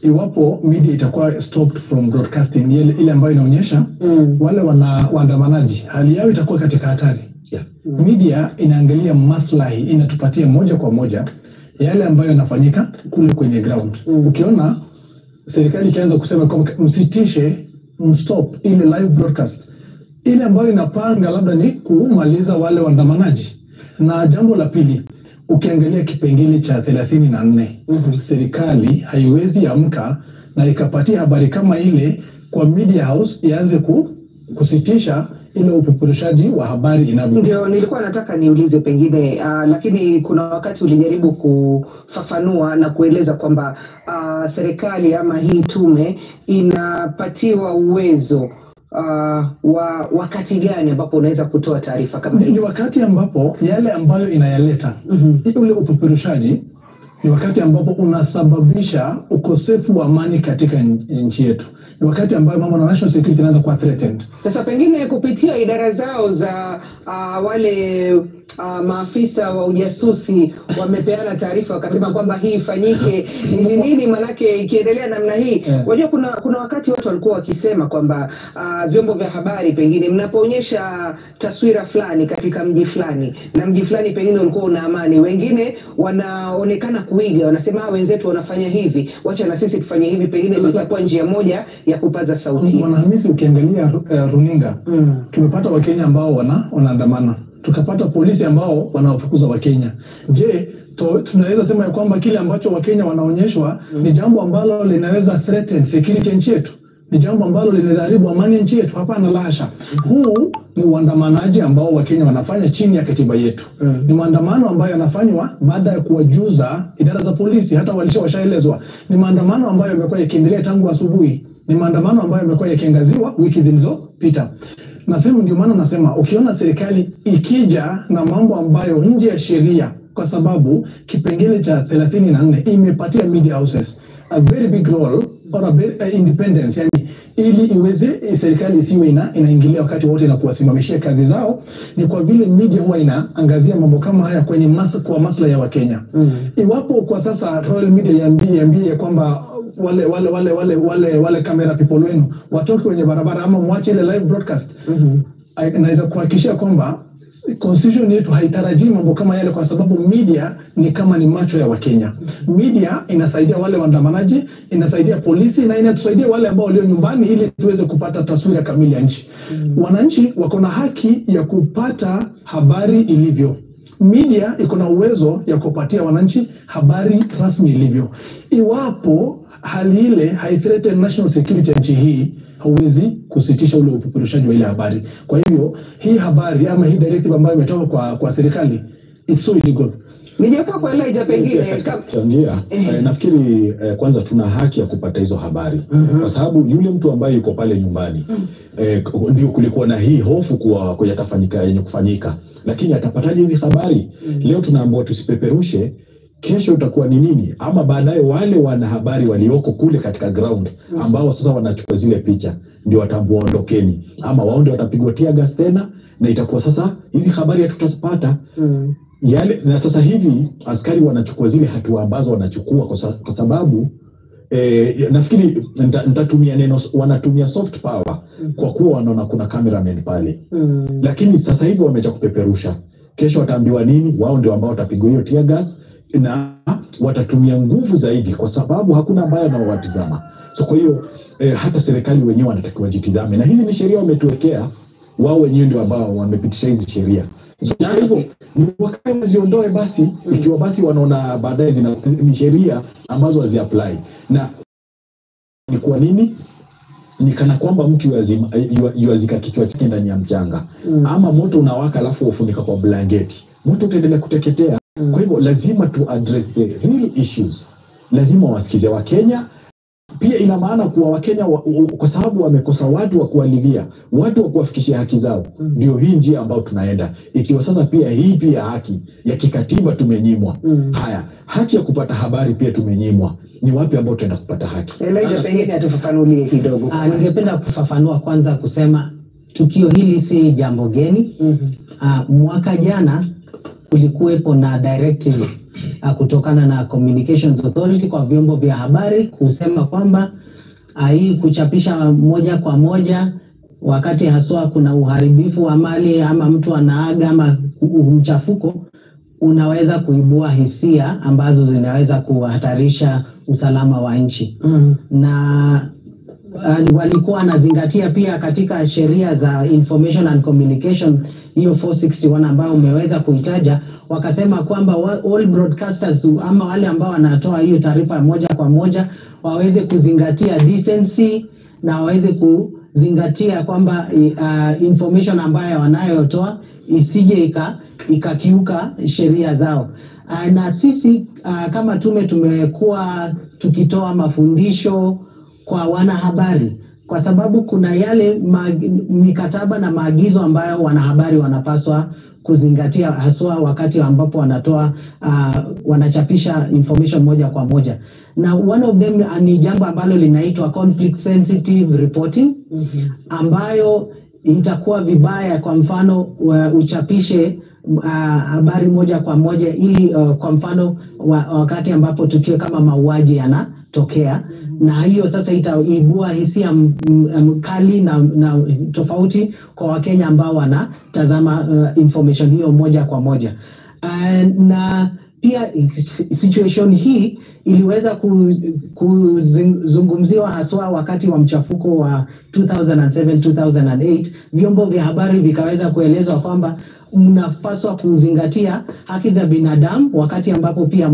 iwapo media itakuwa stopped from broadcasting ile ambayo inaonyesha wale waandamanaji, hali yao itakuwa katika hatari. Media inaangalia maslahi, inatupatia moja kwa moja yale ambayo yanafanyika kule kwenye ground. Ukiona serikali ikianza kusema kwamba msitishe, mstop ile live broadcast, ile ambayo inapanga labda ni kumaliza wale waandamanaji. Na jambo la pili, ukiangalia kipengele cha 34, serikali haiwezi amka na ikapatia habari kama ile kwa media house ianze kusitisha ile upeperushaji wa habari inavyo. Ndio nilikuwa nataka niulize pengine, lakini kuna wakati ulijaribu kufafanua na kueleza kwamba serikali ama hii tume inapatiwa uwezo wakati gani ambapo unaweza kutoa taarifa kama hii? Ni wakati ambapo yale ambayo inayaleta ule upeperushaji ni wakati ambapo unasababisha ukosefu wa amani katika nchi yetu. ni wakati ambayo mambo na national security inaanza kuwa threatened. Sasa pengine kupitia idara zao za wale maafisa wa ujasusi wamepeana taarifa wakasema kwamba hii ifanyike ni nini, manake ikiendelea namna hii wajua kuna wakati watu walikuwa wakisema kwamba vyombo vya habari pengine mnapoonyesha taswira fulani katika mji fulani na mji fulani pengine ulikuwa una amani, wengine wanaonekana kuiga, wanasema wenzetu wanafanya hivi, wacha na sisi tufanye hivi, pengine itakuwa njia moja ya kupaza sauti. Mwanahamisi, ukiangalia runinga tumepata Wakenya ambao wanaandamana, tukapata polisi ambao wanawafukuza Wakenya. Je, tunaweza sema ya kwamba kile ambacho Wakenya wanaonyeshwa ni jambo ambalo linaweza threaten security nchi yetu? Ni jambo ambalo linaharibu amani nchi yetu? Hapana, la hasha. Huu ni uandamanaji ambao Wakenya wanafanya chini ya katiba yetu. Ni maandamano ambayo yanafanywa baada ya kuwajuza idara za polisi, hata washaelezwa. Ni maandamano ambayo yamekuwa yakiendelea tangu asubuhi. Ni maandamano ambayo yamekuwa yakiangaziwa wiki zilizopita. Nasema, ndio maana nasema ukiona serikali ikija na mambo ambayo nje ya sheria, kwa sababu kipengele cha 34 imepatia media houses a very big role or a very independence, yani ili iweze serikali isiwe inaingilia wakati wote na kuwasimamishia kazi zao. Ni kwa vile media huwa inaangazia mambo kama haya kwenye kwa maslahi ya Wakenya. Iwapo kwa sasa Royal Media iambie kwamba wale camera people wenu watoke kwenye barabara ama mwache ile live broadcast, naweza kuhakikishia kwamba constitution yetu haitarajii mambo kama yale, kwa sababu media ni kama ni macho ya Wakenya. Media inasaidia wale waandamanaji, inasaidia polisi, na inatusaidia wale ambao walio nyumbani, ili tuweze kupata taswira kamili ya nchi. Wananchi wako na haki ya kupata habari ilivyo. Media iko na uwezo ya kupatia wananchi habari rasmi ilivyo. Iwapo hali ile haithreaten national security ya nchi hii, hauwezi kusitisha ule upeperushaji wa ile habari. Kwa hivyo hii habari ama hii directive ambayo imetoka kwa serikali, it's so illegal. Nijapo kwa Elijah pengine nafikiri kwanza tuna haki ya kupata hizo habari, kwa sababu yule mtu ambaye yuko pale nyumbani ndio kulikuwa na hii hofu kwa yatafanyika yenye kufanyika, lakini atapataje hizi habari? Leo tunaambiwa tusipeperushe, kesho utakuwa ni nini? Ama baadaye wale wanahabari walioko kule katika ground ambao sasa wanachukua zile picha ndio watambua ondokeni, ama wao ndio watapigwa tear gas tena, na itakuwa sasa hizi habari hatutazipata. Yale na sasa hivi askari wanachukua zile hatua ambazo wanachukua kwa sababu nafikiri nitatumia neno, wanatumia soft power kwa kuwa wanaona kuna cameraman pale. Lakini sasa hivi wameacha kupeperusha, kesho wataambiwa nini? Wao ndio ambao watapigwa hiyo tear gas na watatumia nguvu zaidi, kwa sababu hakuna ambaye anawatizama. So kwa hiyo hata serikali wenyewe wanatakiwa jitizame, na hizi ni sheria wametuwekea wao wenyewe, ndio ambao wamepitisha hizi sheria. Na hivyo ni wakati waziondoe basi, ikiwa basi wanaona baadaye ni sheria ambazo hazi-apply. Na ni kwa nini? Ni kana kwamba mtu yuazika kichwa chake ndani ya mchanga, ama moto unawaka alafu ufunika kwa blanketi, moto utaendelea kuteketea. Kwa hivyo lazima tu address the real issues. Lazima wasikize Wakenya. Pia ina maana kuwa Wakenya kwa sababu wamekosa watu wa kuwalilia, watu wa kuwafikishia haki zao. Ndio hii njia ambayo tunaenda. Ikiwa sasa pia hii pia haki ya kikatiba tumenyimwa. Haya, haki ya kupata habari pia tumenyimwa. Ni wapi ambao tunaenda kupata haki? Elijah pengine atufafanulie kidogo. Ningependa kufafanua kwanza kusema tukio hili si jambo geni. Mwaka jana kulikuwepo na directive kutokana na Communications Authority kwa vyombo vya habari kusema kwamba hii kuchapisha moja kwa moja wakati haswa kuna uharibifu wa mali ama mtu anaaga ama mchafuko, unaweza kuibua hisia ambazo zinaweza kuhatarisha usalama wa nchi. Na walikuwa wanazingatia pia katika sheria za Information and Communication, hiyo 461 ambayo umeweza kuitaja, wakasema kwamba all broadcasters ama wale ambao wanatoa hiyo taarifa moja kwa moja waweze kuzingatia decency, na waweze kuzingatia kwamba information ambayo wanayotoa isije ikakiuka sheria zao. Na sisi kama tume tumekuwa tukitoa mafundisho kwa wanahabari, kwa sababu kuna yale mikataba na maagizo ambayo wanahabari wanapaswa kuzingatia, haswa wakati ambapo wanachapisha information moja kwa moja. Na one of them ni jambo ambalo linaitwa conflict sensitive reporting, ambayo itakuwa vibaya kwa mfano uchapishe habari moja kwa moja ili kwa mfano wakati ambapo tukio kama mauaji yanatokea, na hiyo sasa itaibua hisia mkali na tofauti kwa Wakenya ambao wanatazama information hiyo moja kwa moja. Na pia situation hii iliweza kuzungumziwa haswa wakati wa mchafuko wa 2007-2008. Vyombo vya habari vikaweza kuelezwa kwamba mnapaswa kuzingatia haki za binadamu wakati ambapo pia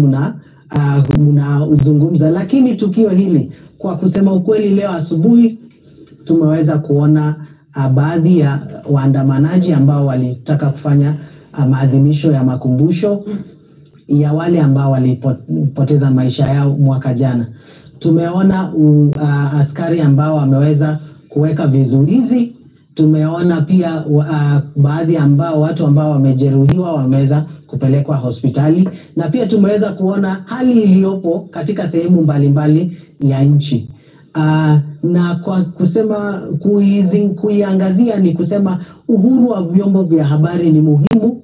mnazungumza. Lakini tukio hili, kwa kusema ukweli, leo asubuhi tumeweza kuona baadhi ya waandamanaji ambao walitaka kufanya maadhimisho ya makumbusho ya wale ambao walipoteza maisha yao mwaka jana. Tumeona askari ambao wameweza kuweka vizuizi. Tumeona pia baadhi watu ambao wamejeruhiwa wameweza kupelekwa hospitali, na pia tumeweza kuona hali iliyopo katika sehemu mbalimbali ya nchi. Na kwa kusema kuiangazia ni kusema uhuru wa vyombo vya habari ni muhimu,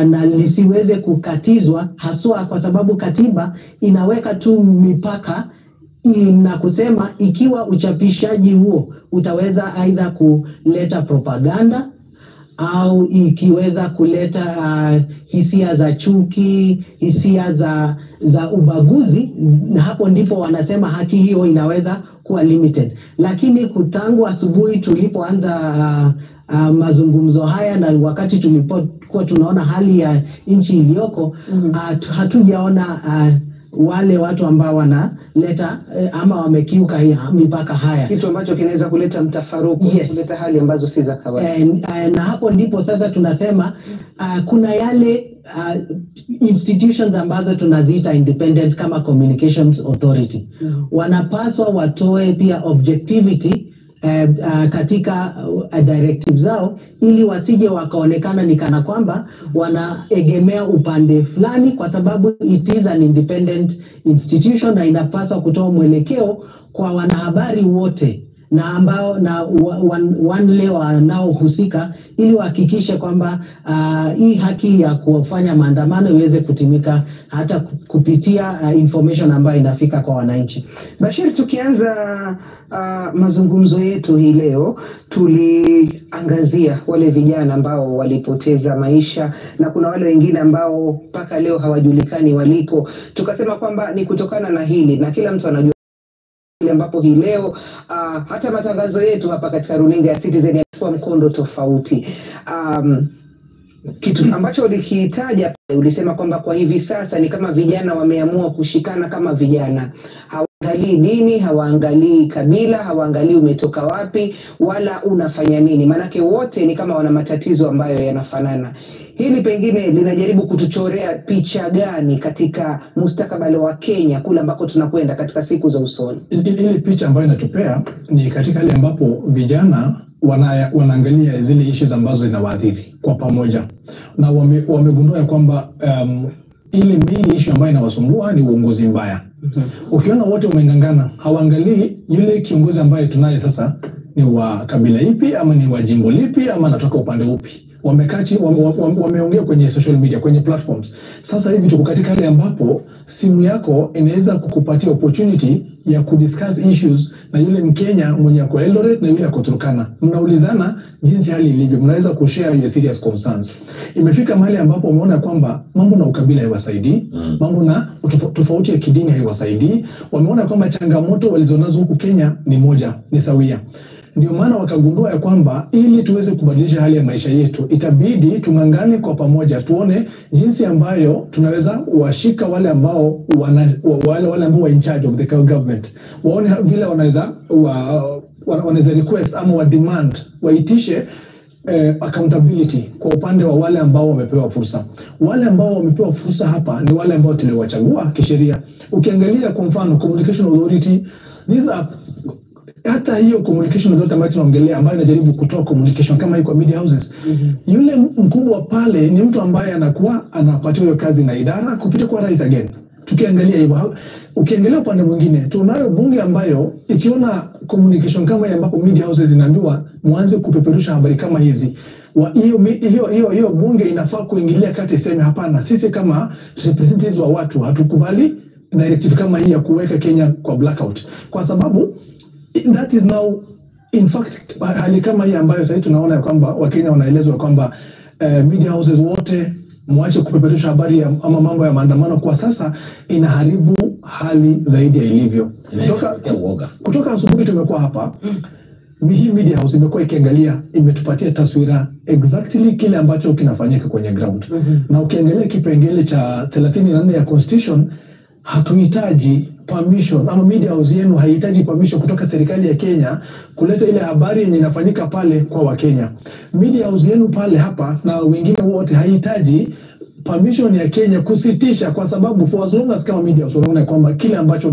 na lisiweze kukatizwa, haswa kwa sababu katiba inaweka tu mipaka na kusema ikiwa uchapishaji huo utaweza aidha kuleta propaganda au ikiweza kuleta hisia za chuki, hisia za ubaguzi, na hapo ndipo wanasema haki hiyo inaweza kuwa limited. Lakini kutangu asubuhi tulipoanza mazungumzo haya na wakati tulipokuwa tunaona hali ya nchi iliyoko, hatujaona wale watu ambao wanaleta ama wamekiuka mipaka haya, kitu ambacho kinaweza kuleta mtafaruku, kuleta hali ambazo si za kawaida. Na hapo ndipo sasa tunasema kuna yale institutions ambazo tunaziita independent kama Communications Authority. Wanapaswa watoe pia objectivity katika directives zao, ili wasije wakaonekana ni kana kwamba wanaegemea upande fulani, kwa sababu it is an independent institution na inapaswa kutoa mwelekeo kwa wanahabari wote na ambao na wale wanaohusika, ili wahakikishe kwamba hii haki ya kufanya maandamano iweze kutimika hata kupitia information ambayo inafika kwa wananchi. Bashir, tukianza mazungumzo yetu hii leo, tuliangazia wale vijana ambao walipoteza maisha na kuna wale wengine ambao mpaka leo hawajulikani waliko. Tukasema kwamba ni kutokana na hili, na kila mtu anajua ambapo hii leo hata matangazo yetu hapa katika runinga ya Citizen yachukua mkondo tofauti. Kitu ambacho ulikitaja, ulisema kwamba kwa hivi sasa ni kama vijana wameamua kushikana kama vijana. Hawaangalii dini, hawaangalii kabila, hawaangalii umetoka wapi wala unafanya nini, manake wote ni kama wana matatizo ambayo yanafanana. Hili pengine linajaribu kutuchorea picha gani katika mustakabali wa Kenya kule ambako tunakwenda katika siku za usoni? Ile picha ambayo inatupea ni katika hali ambapo vijana wanaangalia zile issues ambazo zinawaathiri kwa pamoja, na wamegundua kwamba ile main issue ambayo inawasumbua ni uongozi mbaya. Ukiona wote wamengangana, hawaangalii yule kiongozi ambaye tunaye sasa ni wa kabila ipi ama ni wa jimbo lipi ama anatoka upande upi. Wamekachi wameongea kwenye social media, kwenye platforms. Sasa hivi tuko katika hali ambapo simu yako inaweza kukupatia opportunity ya kudiscuss issues na yule Mkenya mwenye ako Eldoret na yule ako Turkana. Mnaulizana jinsi hali ilivyo, mnaweza kushare your serious concerns. Imefika mahali ambapo umeona kwamba mambo na ukabila haiwasaidii, mambo na tofauti ya kidini haiwasaidii. Wameona kwamba changamoto walizonazo huku Kenya ni moja, ni sawia. Ndio maana wakagundua ya kwamba ili tuweze kubadilisha hali ya maisha yetu, itabidi tungangane kwa pamoja, tuone jinsi ambayo tunaweza washika wale ambao wale ambao wa in charge of the government, waone vile wanaweza request ama wa demand, waitishe accountability kwa upande wa wale ambao wamepewa fursa. Wale ambao wamepewa fursa hapa ni wale ambao tuliwachagua kisheria. Ukiangalia kwa mfano Communication Authority, these are hata hiyo communication zote ambayo tunaongelea, ambayo inajaribu kutoa communication kama hii kwa media houses, yule mkubwa pale ni mtu ambaye anakuwa anapatiwa hiyo kazi na idara kupitia kwa rais again. Tukiangalia hivyo, ukiangalia upande mwingine, tunayo bunge ambayo ikiona communication kama hii ambapo media houses zinaambiwa mwanze kupeperusha habari kama hizi, hiyo bunge inafaa kuingilia kati, sema hapana, sisi kama representatives wa watu hatukubali directive kama hii ya kuweka Kenya kwa blackout, kwa sababu that is now in fact hali kama hii ambayo sasa tunaona kwamba Wakenya wanaelezwa kwamba media houses wote mwache kupeperusha habari ama mambo ya maandamano, kwa sasa inaharibu hali zaidi ya ilivyo. Kutoka asubuhi tumekuwa hapa, hii media house imekuwa ikiangalia, imetupatia taswira exactly kile ambacho kinafanyika kwenye ground. Na ukiangalia kipengele cha 34 ya constitution, hatuhitaji permission, ama media house yenu haihitaji permission kutoka serikali ya Kenya kuleta ile habari yenye inafanyika pale kwa Wakenya. Media house yenu pale hapa na wengine wote haihitaji permission ya Kenya kusitisha, kwa sababu for as long as kama media house unaona kwamba kile ambacho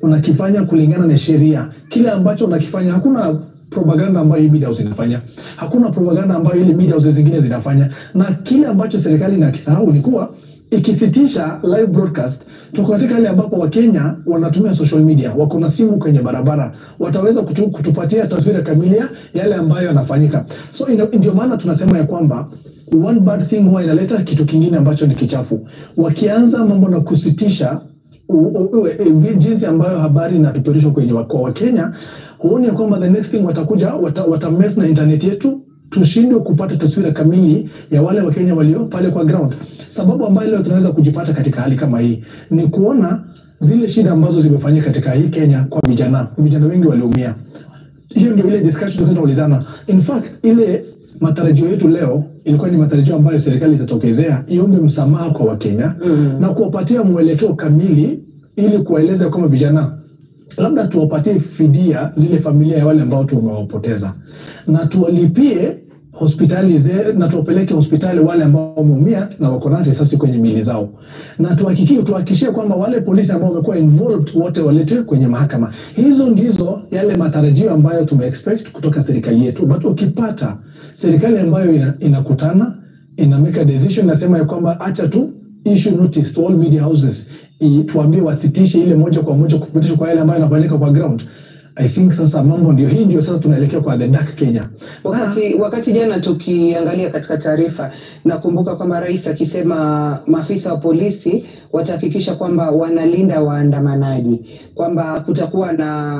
unakifanya kulingana na sheria, kile ambacho unakifanya, hakuna propaganda ambayo media house inafanya, hakuna propaganda ambayo ile media house zingine zinafanya. Na kile ambacho serikali inakisahau ni kuwa ikisitisha live broadcast, tuko katika ile ambapo Wakenya wanatumia social media, wako na simu kwenye barabara, wataweza kutupatia taswira kamili yale ambayo yanafanyika. So ndio maana tunasema ya kwamba one bad thing huwa inaleta kitu kingine ambacho ni kichafu. Wakianza mambo na kusitisha jinsi ambayo habari inapeperushwa kwenye kwa Wakenya, huoni ya kwamba the next thing watakuja watamess na internet yetu, tushindwe kupata taswira kamili ya wale Wakenya walio pale kwa ground. Sababu ambayo leo tunaweza kujipata katika hali kama hii ni kuona zile shida ambazo zimefanyika katika hii Kenya kwa vijana wengi waliumia. Hiyo ndio ile discussion tunaulizana. In fact, ile matarajio yetu leo ilikuwa ni matarajio ambayo serikali itatokezea iombe msamaha kwa Wakenya na kuwapatia mwelekeo kamili, ili kuwaeleza kama vijana labda tuwapatie fidia zile familia ya wale ambao tumewapoteza, na tuwalipie hospitali na tuwapeleke hospitali wale ambao wameumia na wako na risasi kwenye miili zao, na tuhakikishie kwamba wale polisi ambao wamekuwa involved wote waletwe kwenye mahakama. Hizo ndizo yale matarajio ambayo tumeexpect kutoka serikali yetu. But ukipata serikali ambayo inakutana ina make a decision, nasema ya kwamba acha tu issue notice to all media houses, tuambie wasitishe ile moja kwa moja kupitisha kwa yale ambayo yanafanyika kwa ground, I think sasa mambo ndio sasa tunaelekea kwa the dark Kenya. Wakati jana tukiangalia katika taarifa, nakumbuka kwamba rais akisema maafisa wa polisi watahakikisha kwamba wanalinda waandamanaji, kwamba kutakuwa na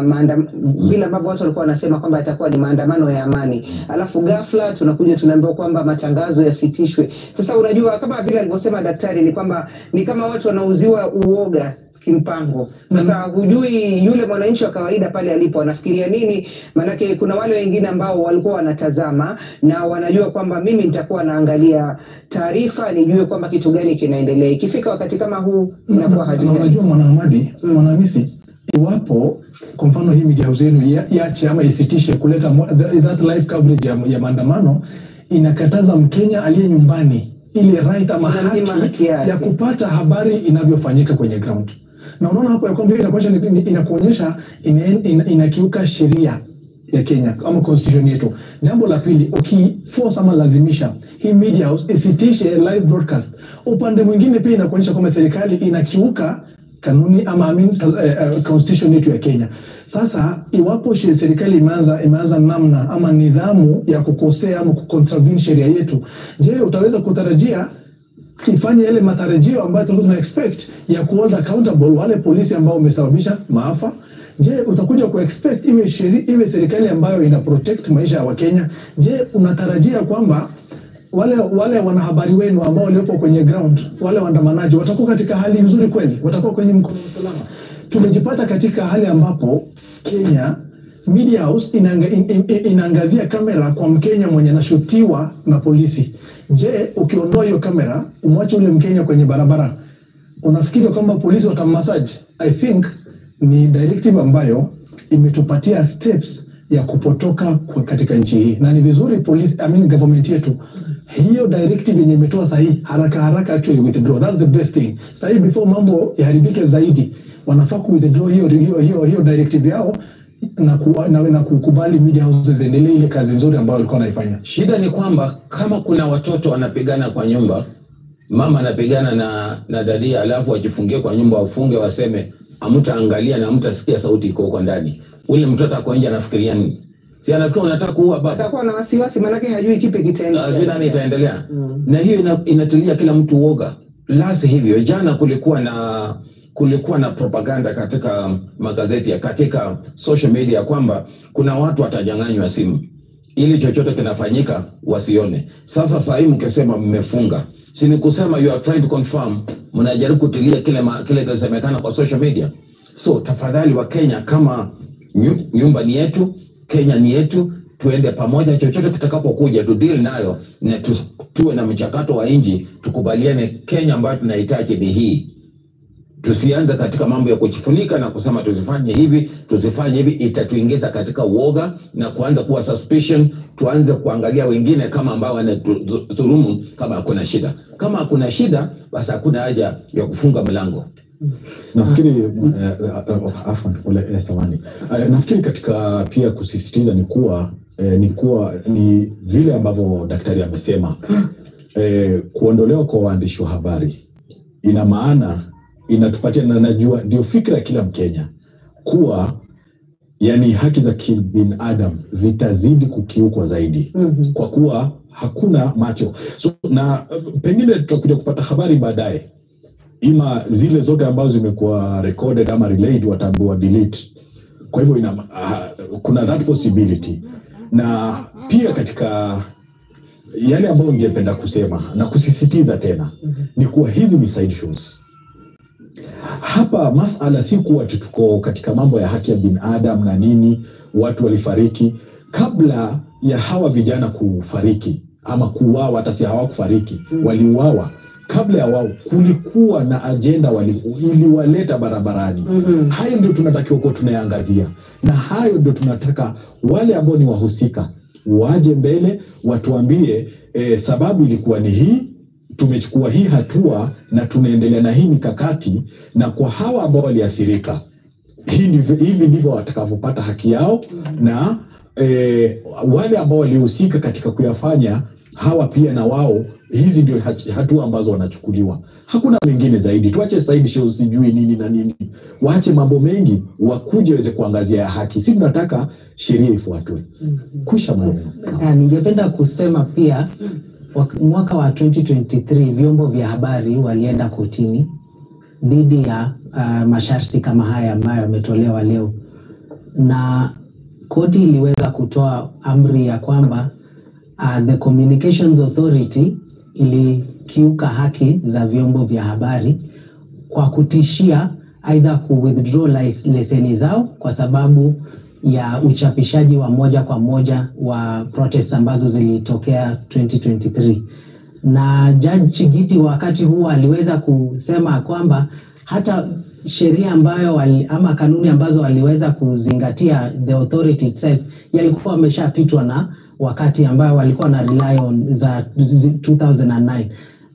bila ambavyo watu walikuwa wanasema kwamba yatakuwa ni maandamano ya amani, alafu ghafla tunakuja tunaambiwa kwamba matangazo yasitishwe. Sasa unajua kama vile alivyosema daktari, ni kwamba ni kama watu wanauziwa uoga kimpango. Sasa hujui yule mwananchi wa kawaida pale alipo anafikiria nini, manake kuna wale wengine ambao walikuwa wanatazama na wanajua kwamba mimi nitakuwa naangalia taarifa nijue kwamba kitu gani kinaendelea. Ikifika wakati kama huu inakuwa hajui. Unajua Mwanahamisi, iwapo kwa mfano hii media house yenu iache ama isitishe kuleta that live coverage ya maandamano, inakataza Mkenya aliye nyumbani ile right ama haki ya kupata habari inavyofanyika kwenye ground. Na unaona hapo ya kwamba inakuonyesha inakiuka sheria ya Kenya ama constitution yetu. Jambo la pili, ukiforce ama lazimisha hii media house isitishe live broadcast, upande mwingine pia inakuonyesha kwamba serikali inakiuka kanuni ama constitution yetu ya Kenya. Sasa iwapo serikali imeanza namna ama nidhamu ya kukosea ama kucontravene sheria yetu, je, utaweza kutarajia ifanye yale matarajio ambayo tuna expect ya kuhold accountable wale polisi ambao wamesababisha maafa? Je, utakuja kuexpect iwe serikali ambayo ina protect maisha ya Wakenya? Je, unatarajia kwamba wale wanahabari wenu ambao waliopo kwenye ground, wale waandamanaji watakuwa katika hali nzuri kweli? Watakuwa kwenye mkono salama? Tumejipata katika hali ambapo Kenya media house inaangazia kamera kwa Mkenya mwenye anashutiwa na polisi. Je, ukiondoa hiyo kamera umwache ule Mkenya kwenye barabara, unafikiri kwamba polisi watammassage? I think ni directive ambayo imetupatia steps ya kupotoka katika nchi hii, na ni vizuri government yetu hiyo directive yenye imetoa sahihi haraka actually withdraw. That's the best thing. Sahihi before mambo yaharibike zaidi, wanafaa withdraw hiyo directive yao na kukubali media houses endelee ile kazi nzuri ambayo walikuwa wanaifanya. Shida ni kwamba kama kuna watoto wanapigana kwa nyumba, mama anapigana na dadia, alafu wajifungie kwa nyumba, wafunge, waseme hamtaangalia na hamtasikia sauti iko huko ndani, ule mtoto ako nje anafikiria nini? Si anakuwa anataka kuua baba. Atakuwa na wasiwasi, maana yake hajui kipi kitaendelea. Vita itaendelea. Na hiyo inatulia kila mtu uoga. Lasi hivyo jana kulikuwa na propaganda katika magazeti, katika social media kwamba kuna watu watajanganywa simu ili chochote kinafanyika wasione. Sasa sasa mkisema mmefunga, si ni kusema you are trying to confirm, mnajaribu kutilia kile kinasemekana kwa social media. So tafadhali wa Kenya, kama nyumba ni yetu, Kenya ni yetu, tuende pamoja, chochote kitakapokuja tu deal nayo, na tuwe na mchakato wa inji, tukubaliane Kenya ambayo tunahitaji ni hii. Tusianze katika mambo ya kujifunika na kusema tusifanye hivi, itatuingiza katika uoga na kuanza kuwa suspicion, tuanze kuangalia wengine kama ambao wanadhulumu kama hakuna shida. Kama hakuna shida, basi hakuna haja ya kufunga mlango. Nafikiri nafikiri katika pia kusisitiza ni vile ambavyo daktari amesema, kuondolewa kwa waandishi wa habari ina maana, inatupatia, na najua ndio fikra kila Mkenya, kuwa yani haki za kibinadamu zitazidi kukiukwa zaidi, kwa kuwa hakuna macho. So, na pengine tutakuja kupata habari baadaye, ima zile zote ambazo zimekuwa recorded ama relayed wataambiwa delete. Kwa hivyo kuna that possibility. Na pia katika yale ambayo ningependa kusema na kusisitiza tena ni kuwa hizi ni side shows. Hapa masala si kuwa tuko katika mambo ya haki ya binadamu na nini, watu walifariki. Kabla ya hawa vijana kufariki ama kuuawa, hata si hawakufariki, waliuawa. Kabla ya wao kulikuwa na agenda iliwaleta barabarani. Hayo ndio tunatakiwa kuwa tunayaangazia, na hayo ndio tunataka wale ambao ni wahusika waje mbele, watuambie sababu ilikuwa ni hii, tumechukua hii hatua na tunaendelea na hii mikakati, na kwa hawa ambao waliathirika hivi ndivyo watakavyopata haki yao, na wale ambao walihusika katika kuyafanya hawa pia na wao, hizi ndio hatua ambazo wanachukuliwa. Hakuna mengine zaidi. Tuache side shows sijui nini na nini, waache mambo mengi, wakuje waweze kuangazia ya haki. Sisi tunataka sheria ifuatwe. Kusha maneno. Ningependa kusema pia mwaka wa 2023 vyombo vya habari walienda kotini dhidi ya masharti kama haya ambayo yametolewa leo, na koti iliweza kutoa amri ya kwamba the Communications Authority ilikiuka haki za vyombo vya habari kwa kutishia aidha withdraw leseni zao kwa sababu ya uchapishaji wa moja kwa moja wa protests ambazo zilitokea 2023. Na Judge Chigiti wakati huo aliweza kusema kwamba hata sheria ambayo ama kanuni ambazo waliweza kuzingatia the authority itself yalikuwa wameshapitwa na wakati ambayo walikuwa na rely on za 2009,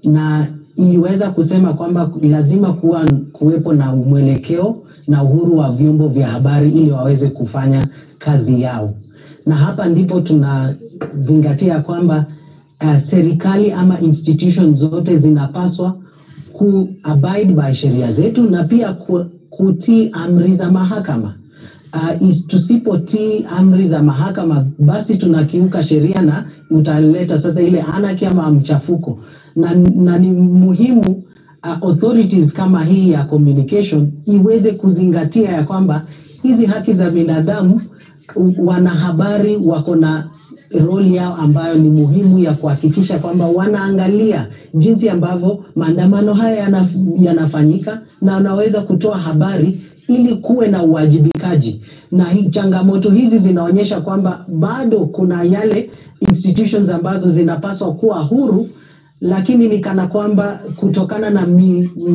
na iliweza kusema kwamba lazima kuwepo na mwelekeo na uhuru wa vyombo vya habari ili waweze kufanya kazi yao. Na hapa ndipo tunazingatia kwamba serikali ama institutions zote zinapaswa abide by sheria zetu na pia kutii amri za mahakama. Tusipotii amri za mahakama, basi tunakiuka sheria na utaleta sasa ile anarchy ama mchafuko. Na ni muhimu authorities kama hii ya communication iweze kuzingatia ya kwamba hizi haki za binadamu, wanahabari wako na role yao ambayo ni muhimu ya kuhakikisha kwamba wanaangalia jinsi ambavyo maandamano haya yanafanyika na wanaweza kutoa habari ili kuwe na uwajibikaji. Na hii changamoto hizi zinaonyesha kwamba bado kuna yale institutions ambazo zinapaswa kuwa huru, lakini ni kana kwamba kutokana na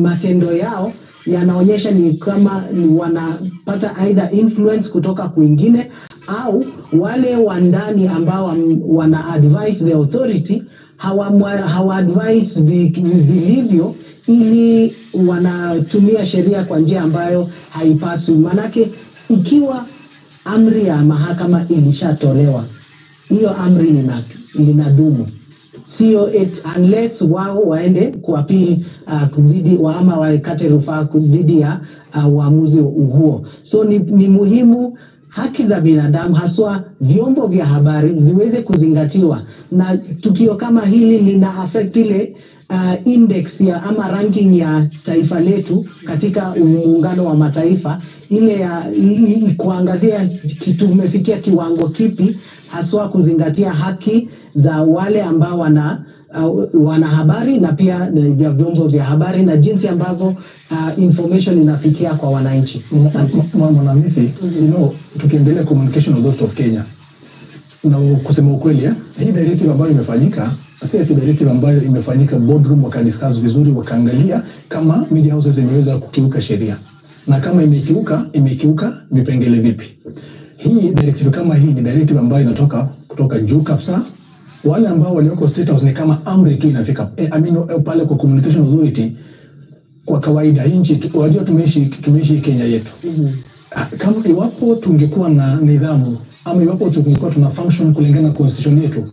matendo yao yanaonyesha ni kama wanapata either influence kutoka kwingine, au wale wa ndani ambao wana advise the authority hawa advise vilivyo, ili wanatumia sheria kwa njia ambayo haipaswi. Manake ikiwa amri ya mahakama ilishatolewa, hiyo amri linadumu. Sio unless wao waende kuapili kudidi ama wakate rufaa kudidi ya uamuzi huo. So ni muhimu haki za binadamu, haswa vyombo vya habari, ziweze kuzingatiwa, na tukio kama hili lina affect ile index ya ama ranking ya taifa letu katika muungano wa mataifa, ile ya kuangazia tumefikia kiwango kipi, haswa kuzingatia haki za wale ambao wana habari na pia vya vyombo vya habari, na jinsi ambavyo information inafikia kwa wananchi. Mwanamisi, tukiendelea Communication Authority of Kenya, na kusema ukweli, hii directive ambayo imefanyika, si directive ambayo imefanyika boardroom wakadiscuss vizuri, wakaangalia kama media houses imeweza kukiuka sheria, na kama imekiuka vipengele vipi. Hii directive kama hii ni directive ambayo inatoka kutoka juu kabisa. Wale ambao walioko State House ni kama amri tu inafika. Pale kwa Communication Authority, kwa kawaida nchi wajua tumeishi Kenya yetu. Kama iwapo tungekuwa na nidhamu, ama iwapo tungekuwa tuna function kulingana na constitution yetu,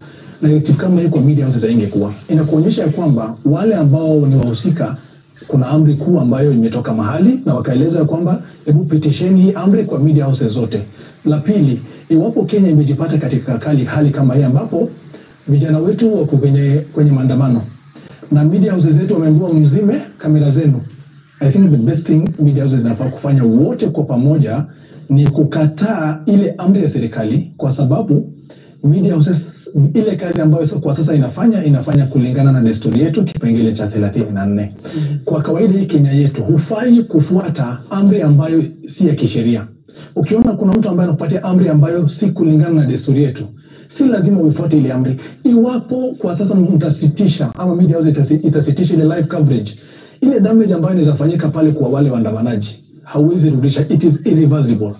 na directive kama hii kwa media houses ingekuwa inakuonyesha kwamba wale ambao ni wahusika, kuna amri kuu ambayo imetoka mahali na wakaeleza kwamba hebu pitisheni hii amri kwa media houses zote. La pili, iwapo Kenya imejipata katika hali kama hii ambapo vijana wetu wako kwenye maandamano na media houses zetu wameambiwa mzime kamera zenu, I think the best thing media houses zinafaa kufanya wote kwa pamoja ni kukataa ile amri ya serikali, kwa sababu media houses ile kazi ambayo kwa sasa inafanya kulingana na desturi yetu kipengele cha 34. Kwa kawaida hii Kenya yetu hufai kufuata amri ambayo si ya kisheria. Ukiona kuna mtu ambaye anakupatia amri ambayo si kulingana na desturi yetu, si lazima ufuate ile amri. Iwapo kwa sasa mtasitisha ama media house itasitisha ile live coverage, ile damage ambayo inawezafanyika pale kwa wale waandamanaji hauwezi rudisha, it is irreversible.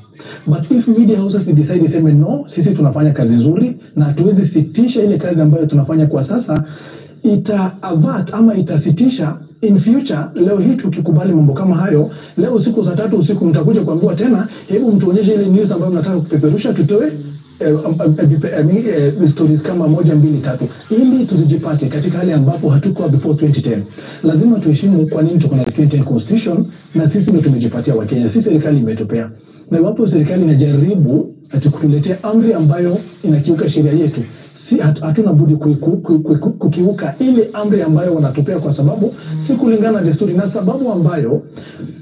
But if media houses decide iseme no, sisi tunafanya kazi nzuri na hatuwezi sitisha ile kazi ambayo tunafanya kwa sasa, ita-avert ama itasitisha in future. Leo hii tukikubali mambo kama hayo, leo siku za 3 usiku mtakuja kuambiwa tena, hebu mtuonyeshe ile news ambayo mnataka kupeperusha, tutoe stories kama 1, 2, 3 ili tuzijipate katika hali ambapo hatukuwa before 2010. Lazima tuheshimu kwa nini tuko na 2010 constitution, na sisi ndio tumejipatia Wakenya, si serikali imetupea. Na iwapo serikali inajaribu kutuletea amri ambayo inakiuka sheria yetu, hatuna budi kukiuka ile amri ambayo wanatupea, kwa sababu si kulingana na desturi, na sababu ambayo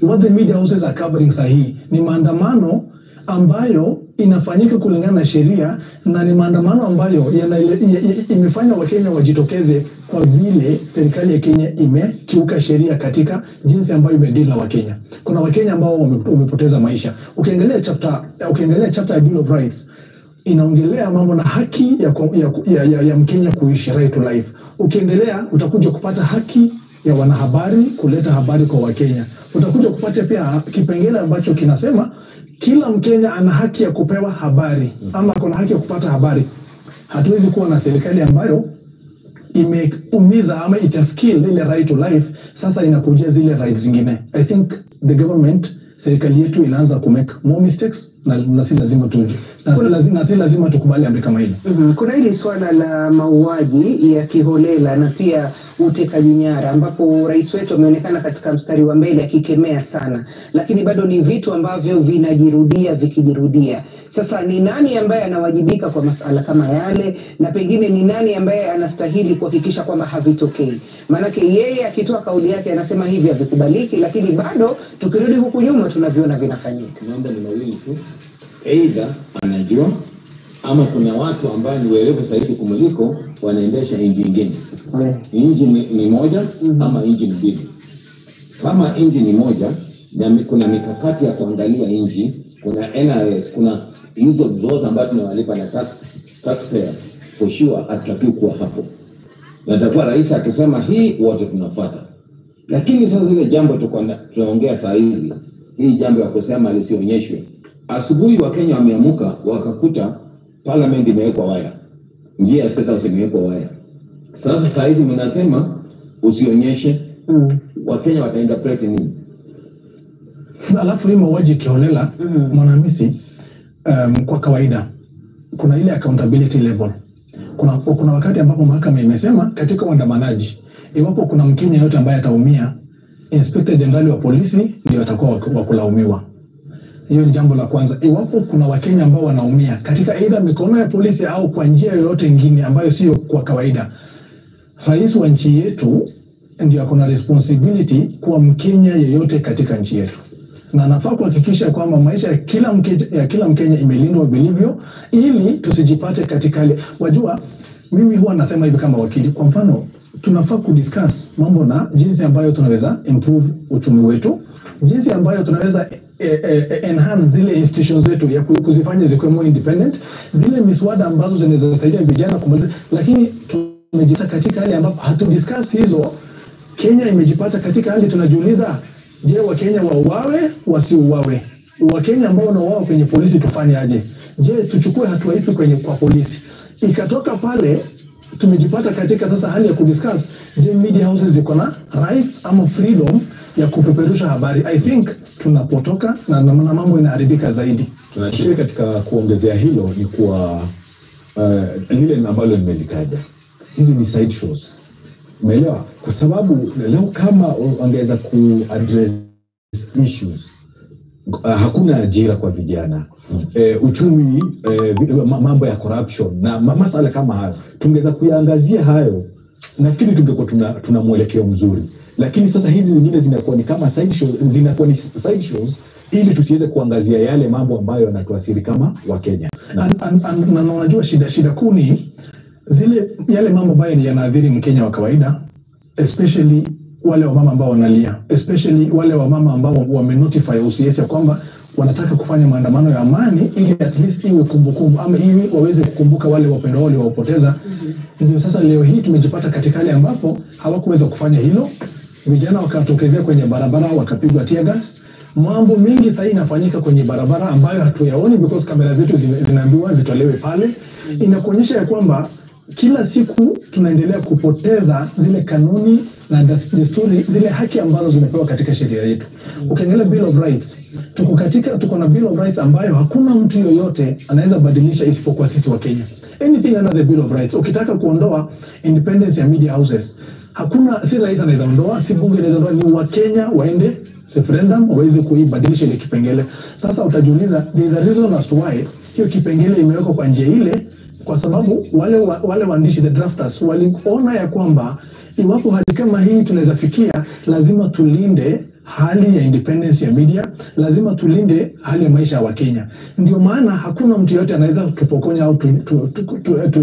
what the media houses are covering sahihi ni maandamano ambayo inafanyika kulingana na sheria, na ni maandamano ambayo imefanya Wakenya wajitokeze kwa vile serikali ya Kenya imekiuka sheria katika jinsi ambayo imedili na Wakenya. Kuna Wakenya ambao wamepoteza maisha. Ukiangalia chapter ya Bill of Rights inaongelea mambo na haki ya Mkenya kuishi, right to life. Ukiendelea utakuja kupata haki ya wanahabari kuleta habari kwa Wakenya. Utakuja kupata pia kipengele ambacho kinasema kila Mkenya ana haki ya kupewa habari ama kuna haki ya kupata habari. Hatuwezi kuwa na serikali ambayo imeumiza ama itaskill ile right to life, sasa inakujia zile rights zingine. I think the government, serikali yetu inaanza ku make more mistakes, na si lazima tukubali amri kama hili. Kuna hili swala la mauaji ya kiholela na pia utekaji nyara, ambapo rais wetu ameonekana katika mstari wa mbele akikemea sana, lakini bado ni vitu ambavyo vikijirudia. Sasa ni nani ambaye anawajibika kwa masuala kama yale, na pengine ni nani ambaye anastahili kuhakikisha kwamba havitokei? Maanake yeye akitoa kauli yake anasema hivi havikubaliki, lakini bado tukirudi huku nyuma tunaviona vinafanyika. Mambo ni mawili tu, aidha anajua ama kuna watu ambao ni werevu zaidi kumuliko wanaendesha inji nyingine. Inji ni moja ama inji ni mbili. Kama inji ni moja, na kuna mikakati ya kuangalia inji, kuna NRS, kuna hizo zote ambazo tunawalipa na taxpayer, for sure atatakiwa kuwa hapo. Na atakuwa rais akisema hii wote tunafuata. Lakini sasa ile jambo tunaongea saa hizi, hii jambo ya kusema lisionyeshwe. Asubuhi Wakenya wameamuka wakakuta parliament imewekwa waya, njia ya State House imewekwa waya. Sasa saa hizi mnasema usionyeshe, Wakenya watainterpret nini? Alafu hii mauaji kiholela, Mwanamisi, kwa kawaida kuna ile accountability level. Kuna wakati ambapo mahakama imesema katika uandamanaji, iwapo kuna Mkenya yote ambaye ataumia, Inspector General wa polisi ndio atakuwa wa kulaumiwa. Hiyo ni jambo la kwanza. Iwapo kuna Wakenya ambao wanaumia katika aidha mikono ya polisi au kwa njia yoyote nyingine ambayo sio kwa kawaida, rais wa nchi yetu ndio akona responsibility kwa Mkenya yeyote katika nchi yetu, na anafaa kuhakikisha kwamba maisha ya kila Mkenya imelindwa vilivyo, ili tusijipate katika ile. Wajua, mimi huwa nasema hivi kama wakili, kwa mfano tunafaa kudiscuss mambo na jinsi ambayo tunaweza improve uchumi wetu, jinsi ambayo tunaweza enhance zile institutions zetu ya kuzifanya zikuwe more independent, zile miswada ambazo zinaweza kusaidia vijana kumaliza. Lakini tumejipata katika hali ambapo hatudiscuss hizo. Kenya imejipata katika hali tunajiuliza, je, Wakenya wauawe wasiuawe? Wakenya ambao wanauawa kwenye polisi tufanye aje? Je, tuchukue hatua ipi kwa polisi? Ikatoka pale tumejipata katika sasa hali ya kudiscuss, je, media houses ziko na rights ama freedom ya kupeperusha habari? I think tunapotoka na mambo inaharibika zaidi. Tunashiriki katika kuongezea hilo ni kuwa lile ambalo nimelitaja, hizi ni side shows. Umeelewa? Kwa sababu leo kama wangeweza kuaddress issues, hakuna ajira kwa vijana, uchumi, mambo ya corruption na masuala kama hayo, tungeweza kuyaangazia hayo, nafikiri tungekuwa tuna mwelekeo mzuri. Lakini sasa hizi zingine zinakuwa ni kama side shows, ili tusiweze kuangazia yale mambo ambayo yanatuathiri kama Wakenya. Na unajua shida kuu ni yale mambo ambayo yanaathiri Mkenya wa kawaida, especially wale wamama ambao wanalia, especially wale wamama ambao wamenotify OCS ya kwamba wanataka kufanya maandamano ya amani, ili at least iwe kumbukumbu ama ili waweze kukumbuka wale wapendwa wao waliopoteza. Ndio sasa leo hii tumejipata katika hali ambapo hawakuweza kufanya hilo. Vijana wakatokezea kwenye barabara, wakapigwa tear gas. Mambo mengi sasa inafanyika kwenye barabara ambayo hatuyaoni because kamera zetu zinaambiwa zitolewe pale. Inakuonyesha ya kwamba kila siku tunaendelea kupoteza zile kanuni na desturi, zile haki ambazo zimepewa katika sheria yetu. Ukiangalia Bill of Rights, tuko na Bill of Rights ambayo hakuna mtu yoyote anaweza badilisha isipokuwa sisi wa Kenya. Anything under the Bill of Rights, ukitaka kuondoa independence ya media houses, hakuna, si rais anaweza ondoa, si bunge anaweza ondoa, ni wa Kenya waende referendum waweze kuibadilisha ile kipengele. Sasa utajiuliza, there is a reason as to why hiyo kipengele imewekwa kwa njia ile, kwa sababu wale waandishi, the drafters, waliona ya kwamba iwapo hali kama hii tunaweza fikia, lazima tulinde hali ya independence ya media, lazima tulinde hali ya maisha ya Wakenya. Ndio maana hakuna mtu yote anaweza tupokonya au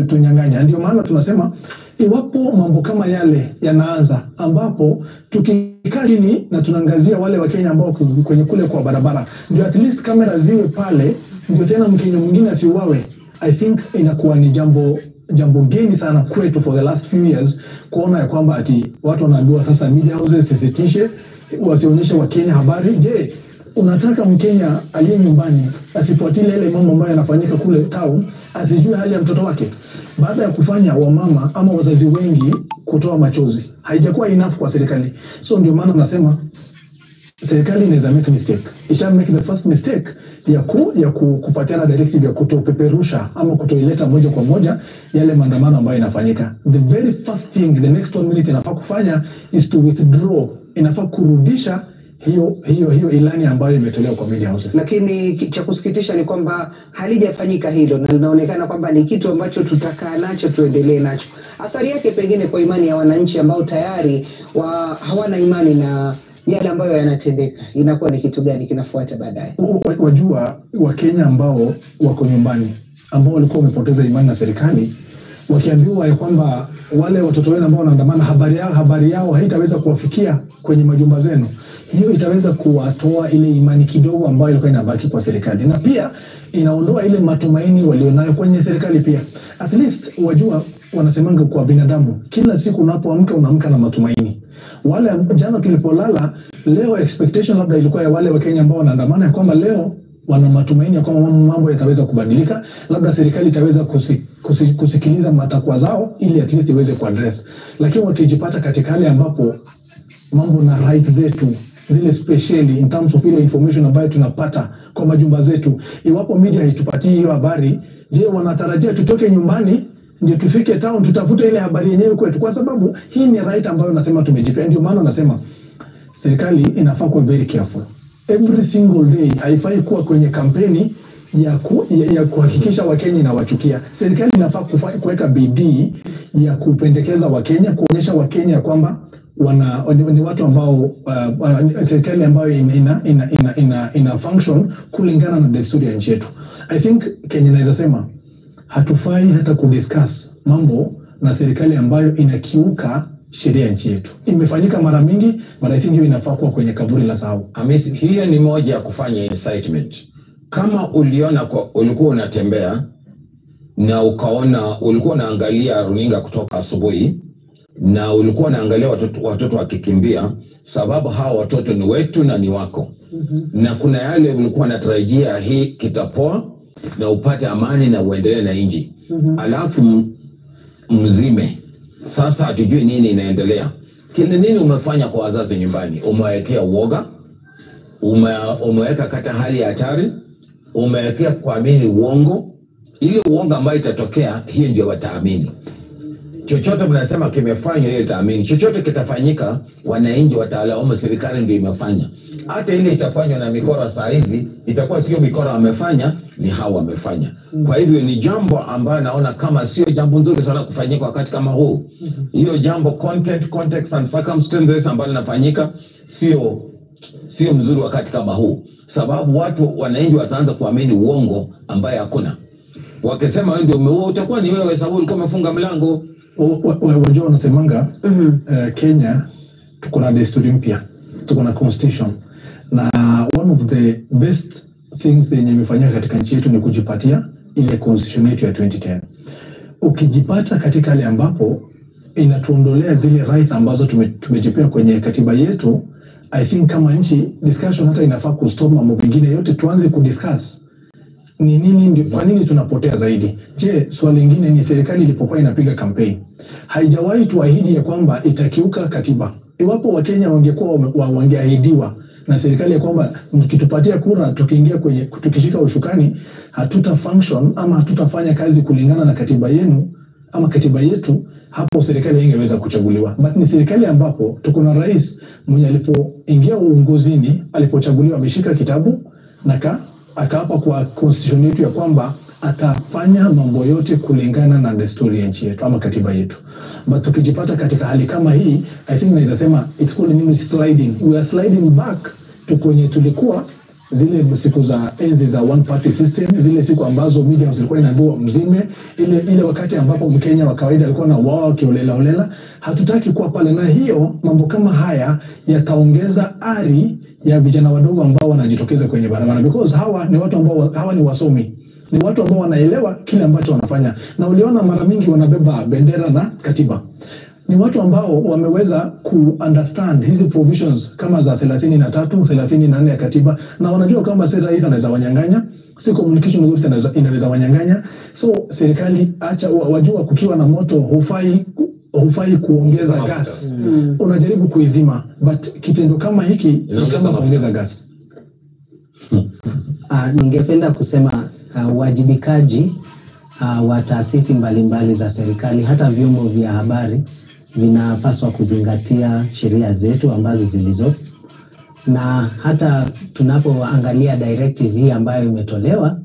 tunyang'anya. Ndio maana tunasema iwapo mambo kama yale yanaanza, ambapo tukikaa chini na tunaangazia wale Wakenya ambao kwenye kule kwa barabara, ndio at least kamera ziwe pale, ndio tena Mkenya mwingine asiuawe. I think inakuwa ni jambo geni sana kwetu for the last few years kuona ya kwamba ati watu wanaambiwa sasa media houses sisitishe, wasionyeshe Wakenya habari. Je, unataka Mkenya aliye nyumbani asifuatilie ile mambo ambayo yanafanyika kule town, asijue hali ya mtoto wake? Baada ya kufanya wamama ama wazazi wengi kutoa machozi, haijakuwa enough kwa serikali. So ndio maana nasema serikali inaweza make mistake. Isha make the first mistake ya kupatiana directive ya kutopeperusha ama kutoileta moja kwa moja yale maandamano ambayo inafanyika. The very first thing, the next 1 minute inafaa kufanya is to withdraw. Inafaa kurudisha hiyo ilani ambayo imetolewa kwa media houses. Lakini cha kusikitisha ni kwamba halijafanyika hilo, na linaonekana kwamba ni kitu ambacho tutakaa nacho, tuendelee nacho. Athari yake pengine kwa imani ya wananchi ambao tayari hawana imani na yale ambayo yanatendeka, inakuwa ni kitu gani kinafuata baadaye? Wajua, Wakenya ambao wako nyumbani, ambao walikuwa wamepoteza imani na serikali, wakiambiwa ya kwamba wale watoto wenu ambao wanaandamana, habari yao haitaweza kuwafikia kwenye majumba zenu, hiyo itaweza kuwatoa ile imani kidogo ambayo ilikuwa inabaki kwa serikali, na pia inaondoa ile matumaini walionayo kwenye serikali pia. At least wajua, wanasemanga kwa binadamu, kila siku unapoamka na matumaini. Wale jana tulipolala, leo expectation labda ilikuwa ya wale Wakenya ambao wanaandamana ya kwamba leo wana matumaini ya kwamba mambo yataweza kubadilika, labda serikali itaweza kusikiliza matakwa zao ili at least iweze kuaddress. Lakini wakijipata katika hali ambapo mambo na right zetu zile specially in terms of ile information ambayo tunapata kwa majumba zetu. Iwapo media haitupatii hiyo habari, je, wanatarajia tutoke nyumbani ndio tufike town tutafute ile habari yenyewe kwetu? Kwa sababu hii ni right ambayo nasema tumejipea. Ndio maana nasema serikali inafaa kuwa very careful every single day. Haifai kuwa kwenye kampeni ya kuhakikisha Wakenya inawachukia. Serikali inafaa kuweka bidii ya kupendekeza Wakenya, kuonyesha Wakenya kwamba ni watu ambao serikali ambayo ina function kulingana na desturi ya nchi yetu. I think Kenya inaweza sema hatufai hata kudiscuss mambo na serikali ambayo inakiuka sheria ya nchi yetu. Imefanyika mara mingi, but I think hiyo inafaa kuwa kwenye kaburi la sahau. Hamisi, hiyo ni moja ya kufanya incitement. Kama ulikuwa unatembea na ukaona, ulikuwa unaangalia runinga kutoka asubuhi na ulikuwa unaangalia watoto wakikimbia, sababu hawa watoto ni wetu na ni wako. Na kuna yale ulikuwa unatarajia hii kitapoa na upate amani na uendelee na nchi. Alafu mzime. Sasa hatujui nini inaendelea. Kile nini umefanya kwa wazazi nyumbani? Umewekea uoga, umeweka kata hali ya hatari, umewekea kuamini uongo. Ile uongo ambayo itatokea, hiyo ndio wataamini. Chochote mnasema kimefanywa, hiyo itaamini. Chochote kitafanyika, wananchi watalaumu serikali ndio imefanya. Hata ile itafanywa na mikora saa hizi, itakuwa sio mikora wamefanya, ni hawa wamefanya. Kwa hivyo ni jambo ambayo naona kama sio jambo nzuri sana kufanyika wakati kama huu. Hiyo jambo context and circumstances ambayo linafanyika sio mzuri wakati kama huu. Sababu wananchi wataanza kuamini uongo ambaye hakuna. Wakisema wewe ndio umeua, utakuwa ni wewe sababu ulikuwa umefunga mlango. Wajua wanasemanga Kenya tuko na desturi mpya, tuko na constitution, na one of the best things yenye imefanyika katika nchi yetu ni kujipatia ile constitution yetu ya 2010. Ukijipata katika hali ambapo inatuondolea zile rights ambazo tumejipea kwenye katiba yetu, I think kama nchi discussion hata inafaa kustop mambo mengine yote, tuanze kudiscuss ni nini, kwa nini tunapotea zaidi. Je, swali lingine ni serikali ilipokuwa inapiga campaign haijawahi tuahidi ya kwamba itakiuka katiba. Iwapo Wakenya wangekuwa wangeahidiwa na serikali ya kwamba mkitupatia kura tukishika ushukani hatuta function ama hatutafanya kazi kulingana na katiba yenu ama katiba yetu, hapo serikali ingeweza kuchaguliwa. But ni serikali ambapo tuko na rais mwenye alipoingia uongozini, alipochaguliwa ameshika kitabu na akaapa kwa constitution yetu ya kwamba atafanya mambo yote kulingana na desturi ya nchi yetu ama katiba yetu. But tukijipata katika hali kama hii, I think naweza sema it's called sliding. We are sliding back to kwenye tulikuwa zile siku za enzi za one party system, zile siku ambazo media zilikuwa inaambiwa mzime, ile wakati ambapo Mkenya wa kawaida alikuwa na wao kiolela. Hatutaki kuwa pale, na hiyo mambo kama haya yataongeza ari ya vijana wadogo ambao wanajitokeza kwenye barabara, because hawa ni watu ambao hawa ni wasomi, ni watu ambao wanaelewa kile ambacho wanafanya, na uliona mara mingi wanabeba bendera na katiba. Ni watu ambao wameweza ku-understand hizi provisions kama za 33, 34 ya katiba, na wanajua kama sera hii inaweza wanyang'anya, si communication nzuri inaweza wanyang'anya. So serikali wajua kukiwa na moto hufai kuongeza gas. Unajaribu kuizima, but kitendo kama hiki ni kama kuongeza gas. Ningependa kusema uwajibikaji wa taasisi mbalimbali za serikali, hata vyombo vya habari vinapaswa kuzingatia sheria zetu ambazo zilizopo, na hata tunapoangalia directive hii ambayo imetolewa,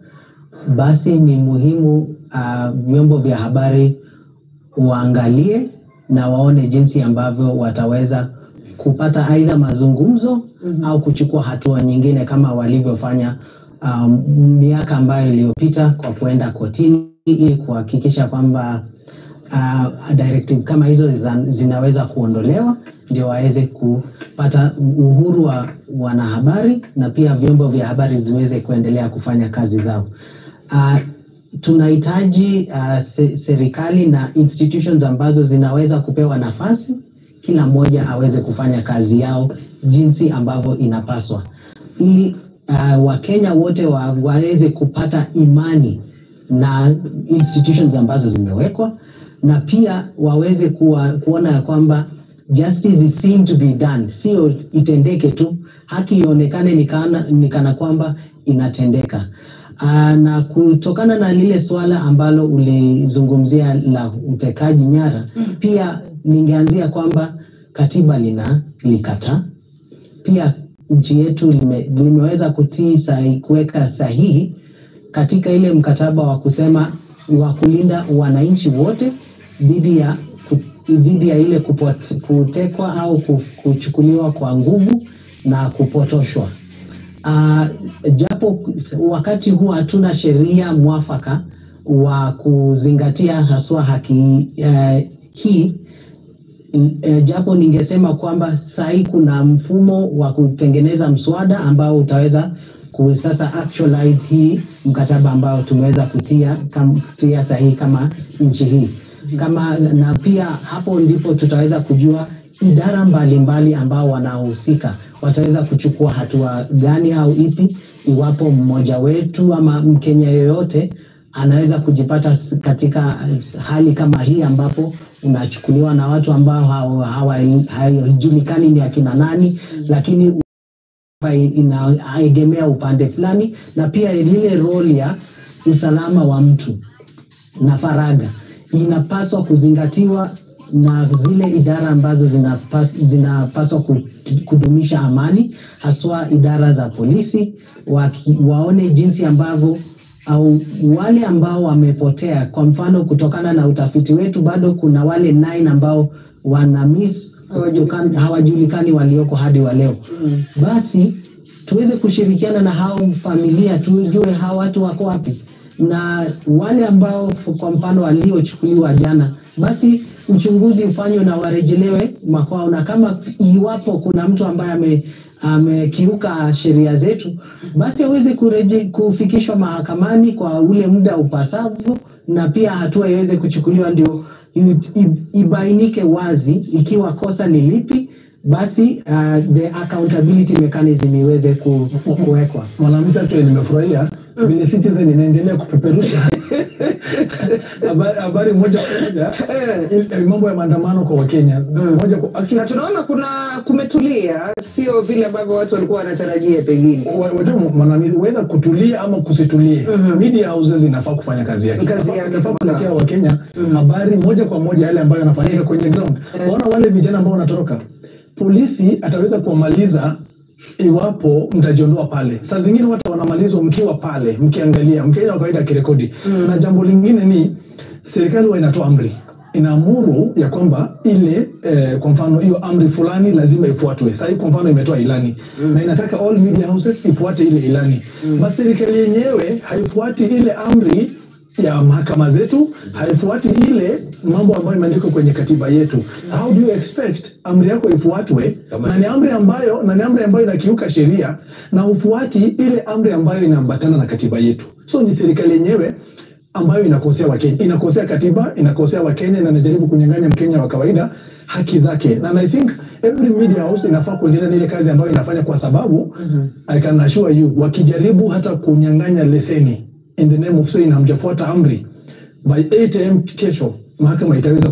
basi ni muhimu vyombo vya habari waangalie na waone jinsi ambavyo wataweza kupata aidha mazungumzo au kuchukua hatua nyingine kama walivyofanya miaka ambayo iliyopita kwa kuenda kotini ili kuhakikisha kwamba directive kama hizo zinaweza kuondolewa, ndio waweze kupata uhuru wa wanahabari na pia vyombo vya habari ziweze kuendelea kufanya kazi zao. Tunahitaji serikali na institutions ambazo zinaweza kupewa nafasi, kila mmoja aweze kufanya kazi yao jinsi ambavyo inapaswa, ili Wakenya wote waweze kupata imani na institutions ambazo zimewekwa, na pia waweze kuona kwamba justice is seen to be done, sio itendeke tu haki ionekane nikana kwamba inatendeka. Na kutokana na lile swala ambalo ulizungumzia la utekaji nyara, pia ningeanzia kwamba katiba likataa. Pia nchi yetu limeweza kuweka sahihi katika ile mkataba wa kusema wa kulinda wananchi wote dhidi ya ile kutekwa au kuchukuliwa kwa nguvu na kupotoshwa. Japo wakati huu hatuna sheria mwafaka wa kuzingatia haswa haki hii, japo ningesema kwamba sahi kuna mfumo wa kutengeneza mswada ambao utaweza sasa actualize hii mkataba ambao tumeweza kutia sahihi kama nchi hii. Na pia hapo ndipo tutaweza kujua idara mbalimbali ambao wanahusika wataweza kuchukua hatua gani au ipi iwapo mmoja wetu ama Mkenya yoyote anaweza kujipata katika hali kama hii ambapo unachukuliwa na watu ambao hawajulikani ni akina nani, lakini inaegemea upande fulani, na pia ile role ya usalama wa mtu na faragha inapaswa kuzingatiwa na zile idara ambazo zinapaswa kudumisha amani, haswa idara za polisi, waone jinsi ambavyo au wale ambao wamepotea. Kwa mfano, kutokana na utafiti wetu bado kuna wale 9 ambao hawajulikani walioko hadi wa leo. Basi tuweze kushirikiana na hao familia, tujue hao watu wako wapi, na wale ambao kwa mfano waliochukuliwa jana, basi uchunguzi ufanywe na warejelewe makwao, na kama iwapo kuna mtu ambaye amekiuka sheria zetu, basi aweze kufikishwa mahakamani kwa ule muda upasavyo, na pia hatua iweze kuchukuliwa ndio ibainike wazi ikiwa kosa ni lipi, basi the accountability mechanism iweze kuwekwa. Mwanamke tu nimefurahia vile Citizen inaendelea kupeperusha habari moja kwa moja mambo ya maandamano kwa Wakenya. Na tunaona kumetulia, sio vile ambavyo watu walikuwa wanatarajia pengine. Wajua mwanamke weza kutulia ama kusitulie. Media houses inafaa kufanya kazi yake. Inafaa kuletea Wakenya habari moja kwa moja yale ambayo yanafanyika kwenye ground. Waona wale vijana ambao wanatoroka, polisi ataweza kuwamaliza iwapo mtajiondoa pale. Saa zingine watu wanamalizwa mkiwa pale, mkiangalia, Mkenya wa kawaida akirekodi. Na jambo lingine ni serikali huwa inatoa amri, inaamuru ya kwamba ile kwa mfano hiyo amri fulani lazima ifuatwe. Sasa kwa mfano imetoa ilani na inataka all media houses ifuate ile ilani. Basi serikali yenyewe haifuati ile amri ya mahakama zetu, haifuati ile mambo ambayo imeandikwa kwenye katiba yetu. How do you expect amri yako ifuatwe na ni amri ambayo inakiuka sheria, na ufuati ile amri ambayo inaambatana na katiba yetu? So ni serikali yenyewe ambayo inakosea Wakenya, inakosea katiba, inakosea Wakenya, na inajaribu kunyang'anya Mkenya wa kawaida haki zake. And I think every media house inafaa kuendelea na ile kazi ambayo inafanya, kwa sababu I can assure you, wakijaribu hata kunyang'anya leseni in the name of saying hamjafuata amri, by 8 am kesho mahakama itaweza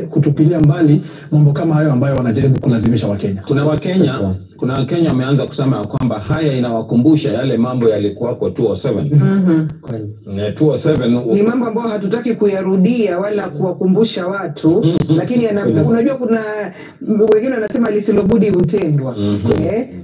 kutupilia mbali mambo kama hayo ambayo wanajaribu kulazimisha Wakenya. Kuna Wakenya wameanza kusema kwamba haya inawakumbusha yale mambo yalikuwa kwa 207. 207 ni mambo ambayo hatutaki kuyarudia wala kuwakumbusha watu, lakini unajua kuna wengine wanasema lisilobudi hutendwa.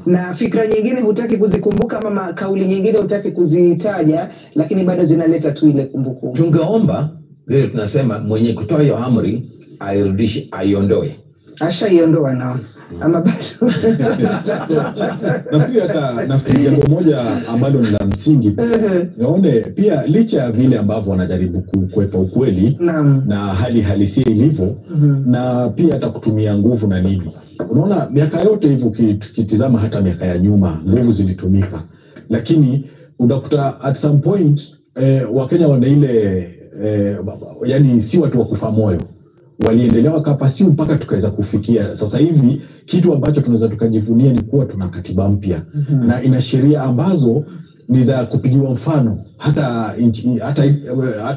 Na fikra nyingine hutaki kuzikumbuka, ama kauli nyingine hutaki kuzitaja, lakini bado zinaleta tu ile kumbukumbu. Tungeomba vile tunasema mwenye kutoa hiyo amri airudishe, aiondoe. Ashaiondoa naona ama bado. Nafikiri jambo moja ambalo ni la msingi, naone pia licha ya vile ambavyo wanajaribu kukwepa ukweli na hali halisia ilivyo, na pia hata kutumia nguvu na nini. Unaona miaka yote hivyo tukitizama, hata miaka ya nyuma nguvu zilitumika, lakini unakuta at some point Wakenya wana ile yani si watu wa kufa moyo, waliendelea wakapasiu mpaka tukaweza kufikia sasa hivi. Kitu ambacho tunaweza tukajivunia ni kuwa tuna katiba mpya na ina sheria ambazo ni za kupigiwa mfano. Hata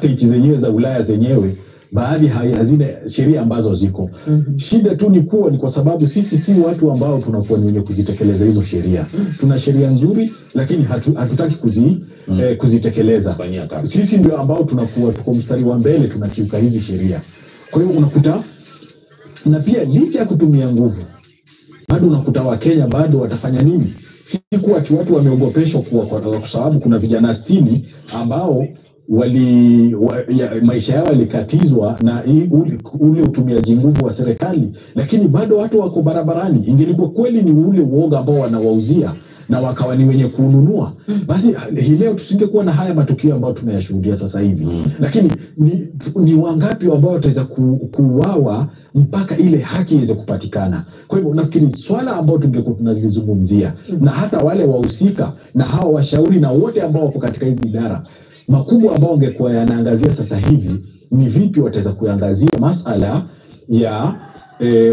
nchi zenyewe za Ulaya zenyewe baadhi hazina sheria ambazo ziko. Shida tu ni kwa sababu sisi si watu ambao tunakuwa ni wenye kuzitekeleza hizo sheria. Tuna sheria nzuri lakini hatutaki kuzitekeleza. Sisi ndio ambao tunakuwa tuko mstari wa mbele, tunakiuka hizi sheria. Kwa hiyo unakuta, na pia licha ya kutumia nguvu, bado unakuta Wakenya bado watafanya nini? Si kuwa watu wameogopeshwa kwa sababu kuna vijana 60 ambao maisha yao yalikatizwa na ule utumiaji nguvu wa serikali, lakini bado watu wako barabarani. Ingelikuwa kweli ni ule uoga ambao wanawauzia na wakawa ni wenye kununua, basi hii leo tusingekuwa na haya matukio ambayo tunayashuhudia sasa hivi. Lakini ni wangapi ambao wataweza kuuawa mpaka ile haki iweze kupatikana? Kwa hivyo nafikiri swala ambao tungekuwa tunalizungumzia, na hata wale wahusika na hawa washauri na wote ambao wako katika hizi idara makubwa ambao ungekuwa yanaangazia sasa hivi, ni vipi wataweza kuangazia masala ya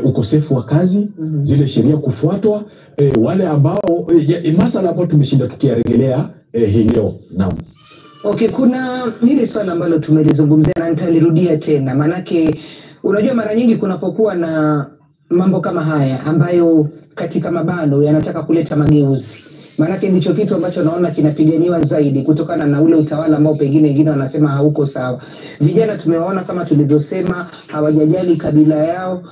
ukosefu wa kazi, zile sheria kufuatwa, wale ambao masala ambao tumeshinda tukiarejelea hii leo. Naam. Okay, kuna hili swala ambalo tumelizungumzia na nitalirudia tena, manake unajua mara nyingi kunapokuwa na mambo kama haya ambayo katika mabano yanataka kuleta mageuzi, manake ndicho kitu ambacho naona kinapiganiwa zaidi kutokana na ule utawala ambao pengine wengine wanasema hauko sawa. Vijana tumewaona kama tulivyosema, hawajajali kabila yao,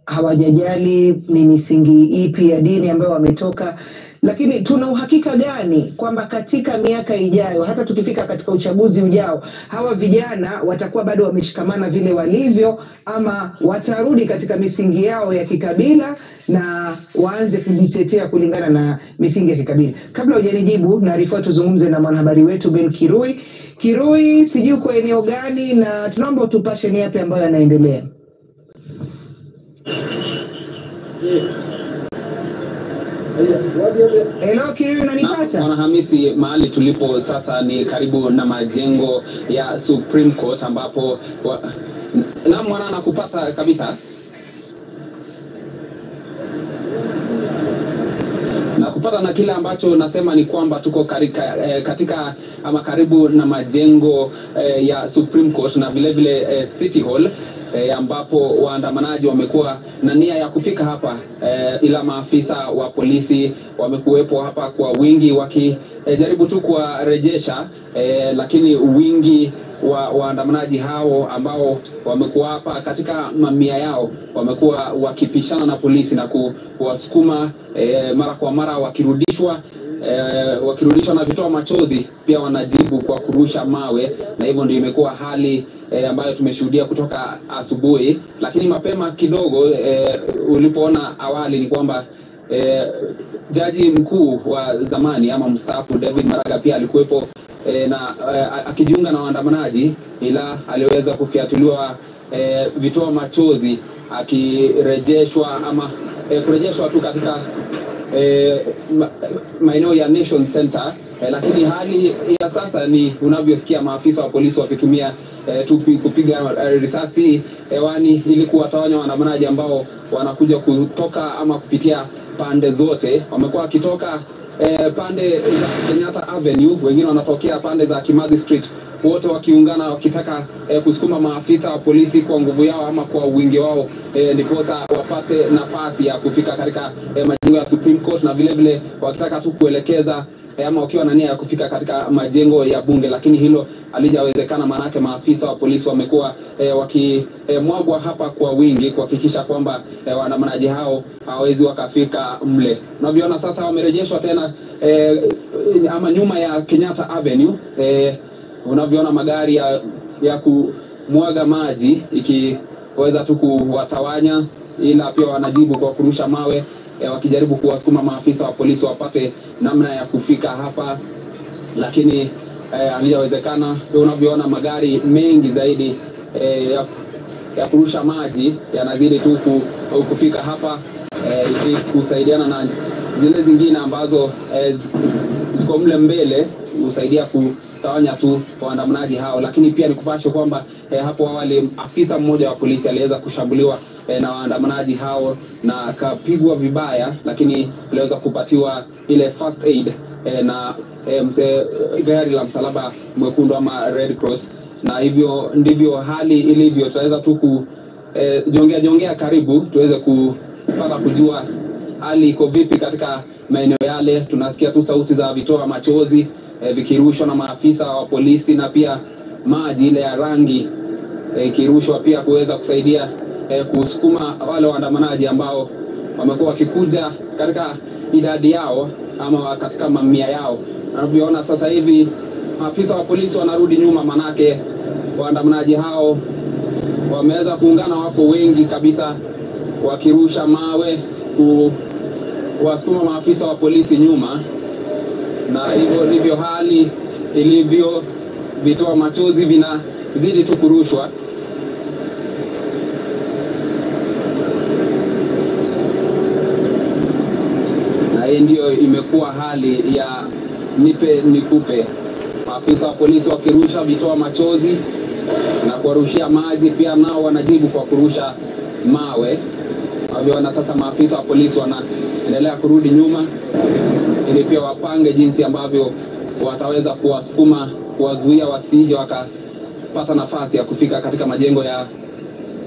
hawajajali ni misingi ipi ya dini ambayo wametoka. Lakini tuna uhakika gani kwamba katika miaka ijayo, hata tukifika katika uchaguzi ujao, hawa vijana watakuwa bado wameshikamana vile walivyo, ama watarudi katika misingi yao ya kikabila na waanze kujitetea kulingana na misingi ya kikabila? Kabla hujanijibu, naarifa tuzungumze na mwanahabari wetu Ben Kirui. Kirui, sijui kwa eneo gani, na tunaomba utupashe ni yapi ambayo yanaendelea. Hello Kirui, unanipata? Mwanahamisi, mahali tulipo sasa ni karibu na majengo ya Supreme Court ambapo na mwana nakupata kabisa. Na kupata na kile ambacho nasema ni kwamba tuko katika ama karibu na majengo ya Supreme Court na vile vile City Hall, ambapo waandamanaji wamekuwa na nia ya kufika hapa, ila maafisa wa polisi wamekuwepo hapa kwa wingi wakijaribu tu kuwarejesha, lakini wingi wa waandamanaji hao ambao wamekuwa hapa katika mamia yao wamekuwa wakipishana na polisi na kuwasukuma mara kwa mara, wakirudishwa na vitoa machozi, pia wanajibu kwa kurusha mawe, na hivyo ndio imekuwa hali ambayo tumeshuhudia kutoka asubuhi. Lakini mapema kidogo ulipoona awali ni kwamba jaji mkuu wa zamani ama mstaafu David Maraga pia alikuwepo na akijiunga na waandamanaji, ila aliweza kufiatuliwa vitoa machozi akirejeshwa ama kurejeshwa tu katika maeneo ya Nation Center. Lakini hali ya sasa ni unavyosikia maafisa wa polisi wakitumia kupiga risasi hewani ili kuwatawanya waandamanaji ambao wanakuja kutoka ama kupitia pande zote. Wamekuwa wakitoka pande za Kenyatta Avenue, wengine wanatokea pande za Kimathi Street, wote wakiungana wakitaka kusukuma maafisa wa polisi kwa nguvu yao ama kwa wingi wao, ndiposa wapate nafasi ya kufika katika majengo ya Supreme Court, na vile vile wakitaka tu kuelekeza ama wakiwa na nia ya kufika katika majengo ya bunge. Lakini hilo halijawezekana, manake maafisa wa polisi wamekuwa wakimwagwa hapa kwa wingi kuhakikisha kwamba waandamanaji hao hawawezi wakafika mle. Unavyoona sasa wamerejeshwa tena ama nyuma ya Kenyatta Avenue. Unavyoona magari ya kumwaga maji ikiweza tu kuwatawanya, ila pia wanajibu kwa kurusha mawe, wakijaribu kuwasukuma maafisa wa polisi wapate namna ya kufika hapa, lakini halijawezekana. Unavyoona magari mengi zaidi ya kurusha maji yanazidi tu kufika hapa, ili kusaidiana na zile zingine ambazo ziko mle mbele kusaidia kutawanya tu waandamanaji hao. Lakini pia nikupashe kwamba hapo awali afisa mmoja wa polisi aliweza kushambuliwa na waandamanaji hao na akapigwa vibaya, lakini aliweza kupatiwa ile first aid na gari la msalaba mwekundu ama Red Cross, na hivyo ndivyo hali ilivyo. Tutaweza tu jongea karibu tuweze kupata kujua hali iko vipi katika maeneo yale. Tunasikia tu sauti za vitoa machozi vikirushwa na maafisa wa polisi, na pia maji ile ya rangi ikirushwa pia kuweza kusaidia kusukuma wale waandamanaji ambao wamekuwa wakikuja katika idadi yao ama katika mamia yao. Tunavyoona sasa hivi maafisa wa polisi wanarudi nyuma, manake waandamanaji hao wameweza kuungana, wako wengi kabisa wakirusha mawe kuwasukuma maafisa wa polisi nyuma, na hivyo ndivyo hali ilivyo. Vitoa machozi vinazidi tu kurushwa. Na hii ndio imekuwa hali ya nipe nikupe. Maafisa wa polisi wakirusha vitoa machozi na kuwarushia maji, pia nao wanajibu kwa kurusha mawe. Waviona sasa maafisa wa polisi wanaendelea kurudi nyuma ili pia wapange jinsi ambavyo wataweza kuwasukuma, kuwazuia wasije wakapata nafasi ya kufika katika majengo ya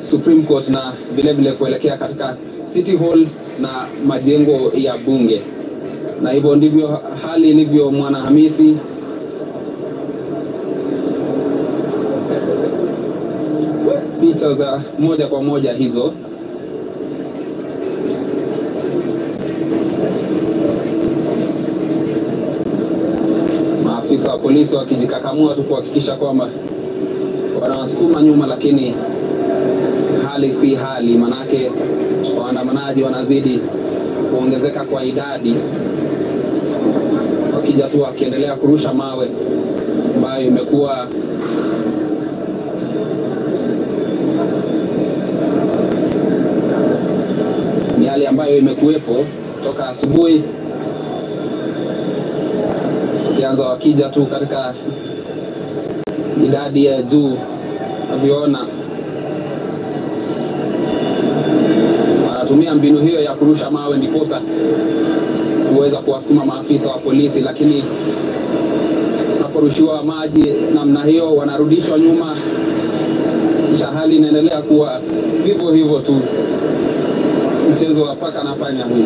Supreme Court na vile vile kuelekea katika City Hall na majengo ya bunge. Na hivyo ndivyo hali ilivyo, Mwanahamisi. Picha za moja kwa moja hizo. Maafisa wa polisi wakijikakamua tu kuhakikisha kwamba wanawasukuma nyuma, lakini hali si hali, manake waandamanaji wanazidi kuongezeka kwa idadi, wakija tu wakiendelea kurusha mawe ambayo imekuwa ni hali ambayo imekuwepo toka asubuhi. Kianza wakija tu katika idadi ya juu, naviona wanatumia mbinu hiyo ya kurusha mawe ndiposa kuweza kuwasukuma maafisa wa polisi, lakini unaporushiwa maji namna hiyo wanarudishwa nyuma, kisha hali inaendelea kuwa hivyo hivyo tu, mchezo wa paka na panya huu.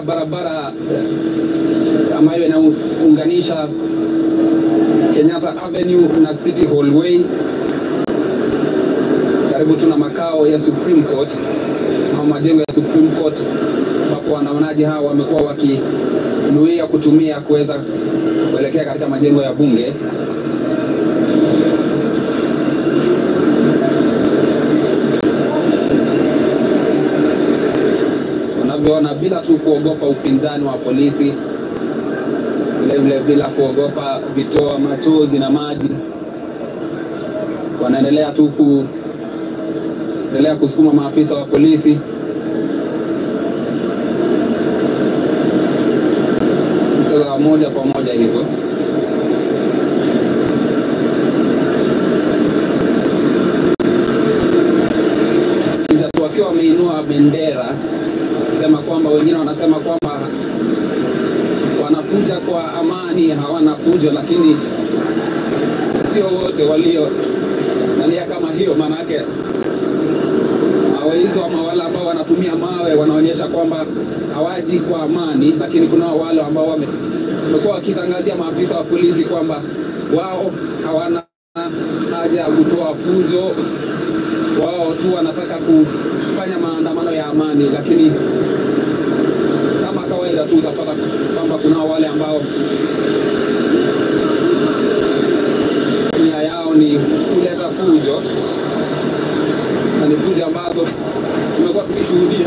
Barabara ambayo inaunganisha Kenyatta Avenue na City Hall Way, karibu tuna makao ya Supreme Court au majengo ya Supreme Court, ambapo waandamanaji hao wamekuwa wakinuia kutumia kuweza kuelekea katika majengo ya bunge. Unavyoona, bila tu kuogopa upinzani wa polisi, vile bila kuogopa vitoa machozi na maji, wanaendelea tu kusukuma maafisa wa polisi. Mchezo moja kwa moja hivyo. Wakiwa wameinua bendera, sema kwamba wengine wanasema kwamba wanakuja kwa amani, hawana fujo, lakini sio wote walio nalia kama hiyo. Maana yake hawaizo ama wale ambao wanatumia mawe wanaonyesha kwamba hawaji kwa amani, lakini kuna wale ambao wamekuwa wakitangazia maafisa wa polisi kwamba wao hawana haja ya kutoa fujo, wao tu wanataka kufanya maandamano ya amani. Lakini kama kawaida tu utapata kwamba kuna wale ambao nia yao ni kuleta fujo, na ni fujo ambazo tumekuwa tukishuhudia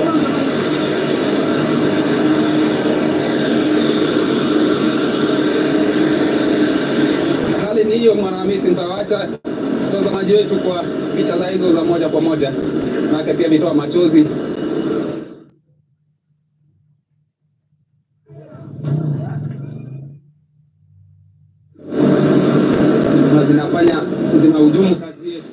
hiyo Mwanahamisi, nitawaacha watazamaji wetu kwa picha za hizo za moja kwa moja, na pia vitoa machozi na zinahujumu kazi yetu.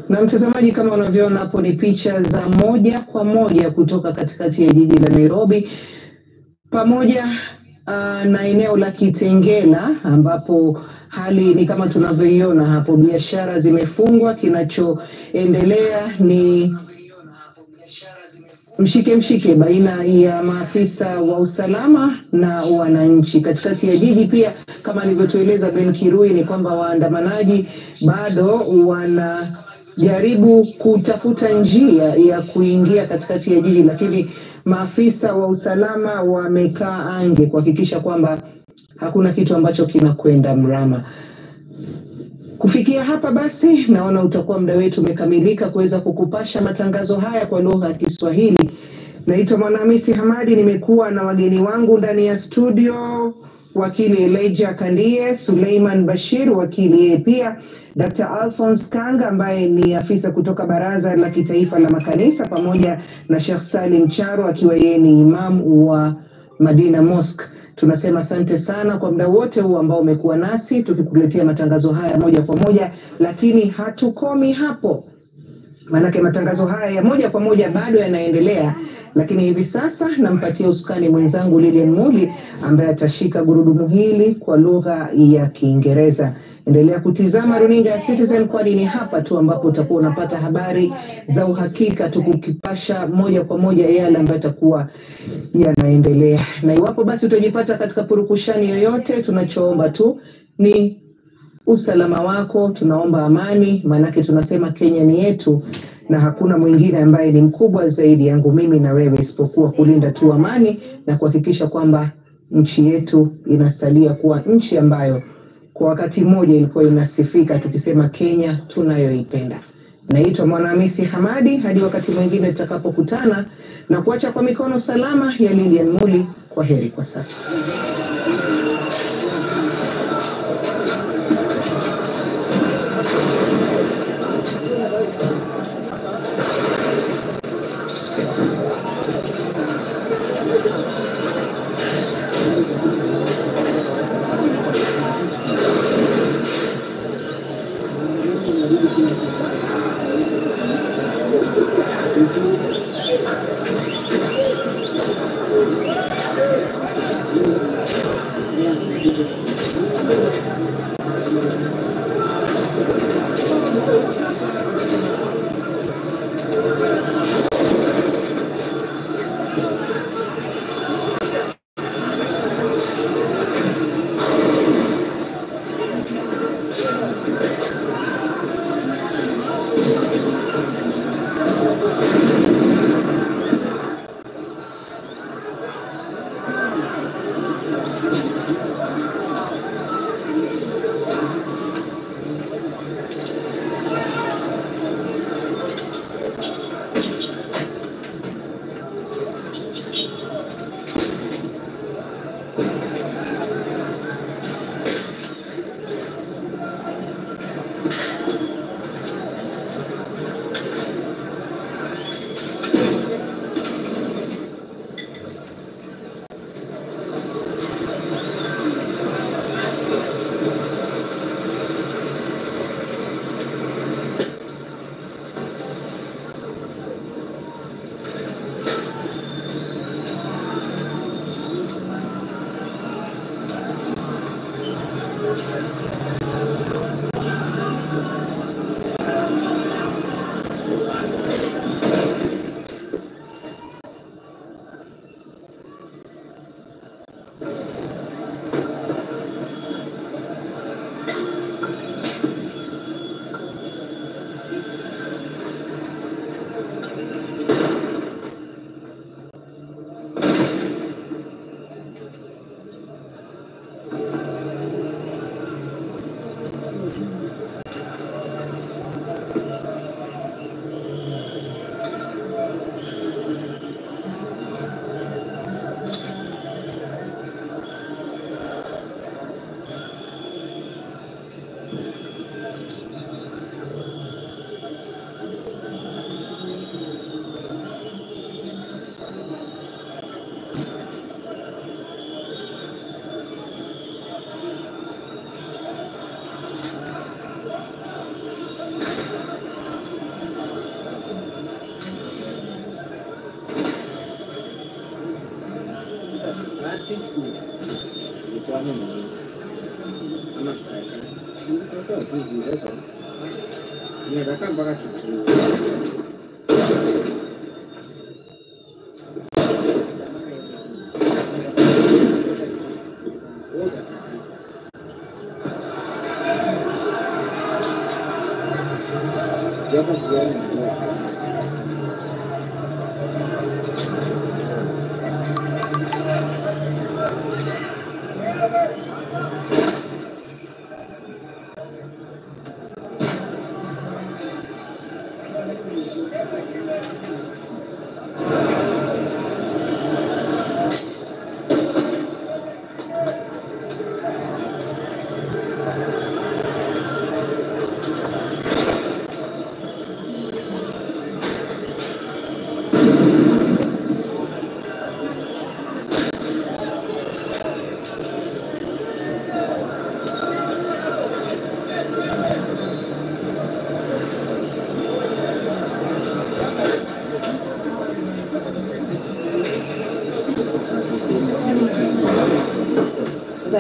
Na mtazamaji, kama unavyoona hapo ni picha za moja kwa moja kutoka katikati ya jiji la Nairobi pamoja na eneo la Kitengela, ambapo hali ni kama tunavyoiona hapo. Biashara zimefungwa, kinachoendelea ni mshike baina ya maafisa wa usalama na wananchi katikati ya jiji. Pia kama alivyotueleza Ben Kirui ni kwamba waandamanaji bado wanajaribu kutafuta njia ya kuingia katikati ya jiji, lakini maafisa wa usalama wamekaa ange kuhakikisha kwamba hakuna kitu ambacho kinakwenda mrama. Kufikia hapa basi, naona utakuwa muda wetu umekamilika kuweza kukupasha matangazo haya kwa lugha ya Kiswahili. Naitwa Mwanahamisi Hamadi, nimekuwa na wageni wangu ndani ya studio, wakili Elijah Kandie, Suleiman Bashir wakili yeye pia, Dr. Alphonse Kanga ambaye ni afisa kutoka Baraza la Kitaifa la Makanisa, pamoja na Sheikh Salim Charo akiwa yeye ni imam wa Madina Mosque. Tunasema asante sana kwa muda wote huu ambao umekuwa nasi tukikuletea matangazo haya moja kwa moja, lakini hatukomi hapo. Manake matangazo haya ya moja kwa moja bado yanaendelea, lakini hivi sasa nampatia usukani mwenzangu Lilian Muli ambaye atashika gurudumu hili kwa lugha ya Kiingereza. Endelea kutizama runinga ya Citizen, kwani ni hapa tu ambapo utakuwa unapata habari za uhakika, tukukipasha moja kwa moja yale ambayo yatakuwa yanaendelea. Na iwapo basi utajipata katika purukushani yoyote, tunachoomba tu ni usalama wako. Tunaomba amani, manake tunasema Kenya ni yetu na hakuna mwingine ambaye ni mkubwa zaidi yangu mimi na wewe isipokuwa kulinda tu amani na kuhakikisha kwamba nchi yetu inasalia kuwa nchi ambayo kwa wakati mmoja ilikuwa inasifika tukisema Kenya tunayoipenda. Naitwa Mwanahamisi Hamadi, hadi wakati mwingine tutakapokutana, na kuacha kwa mikono salama ya Lilian Muli. Kwa heri kwa sasa.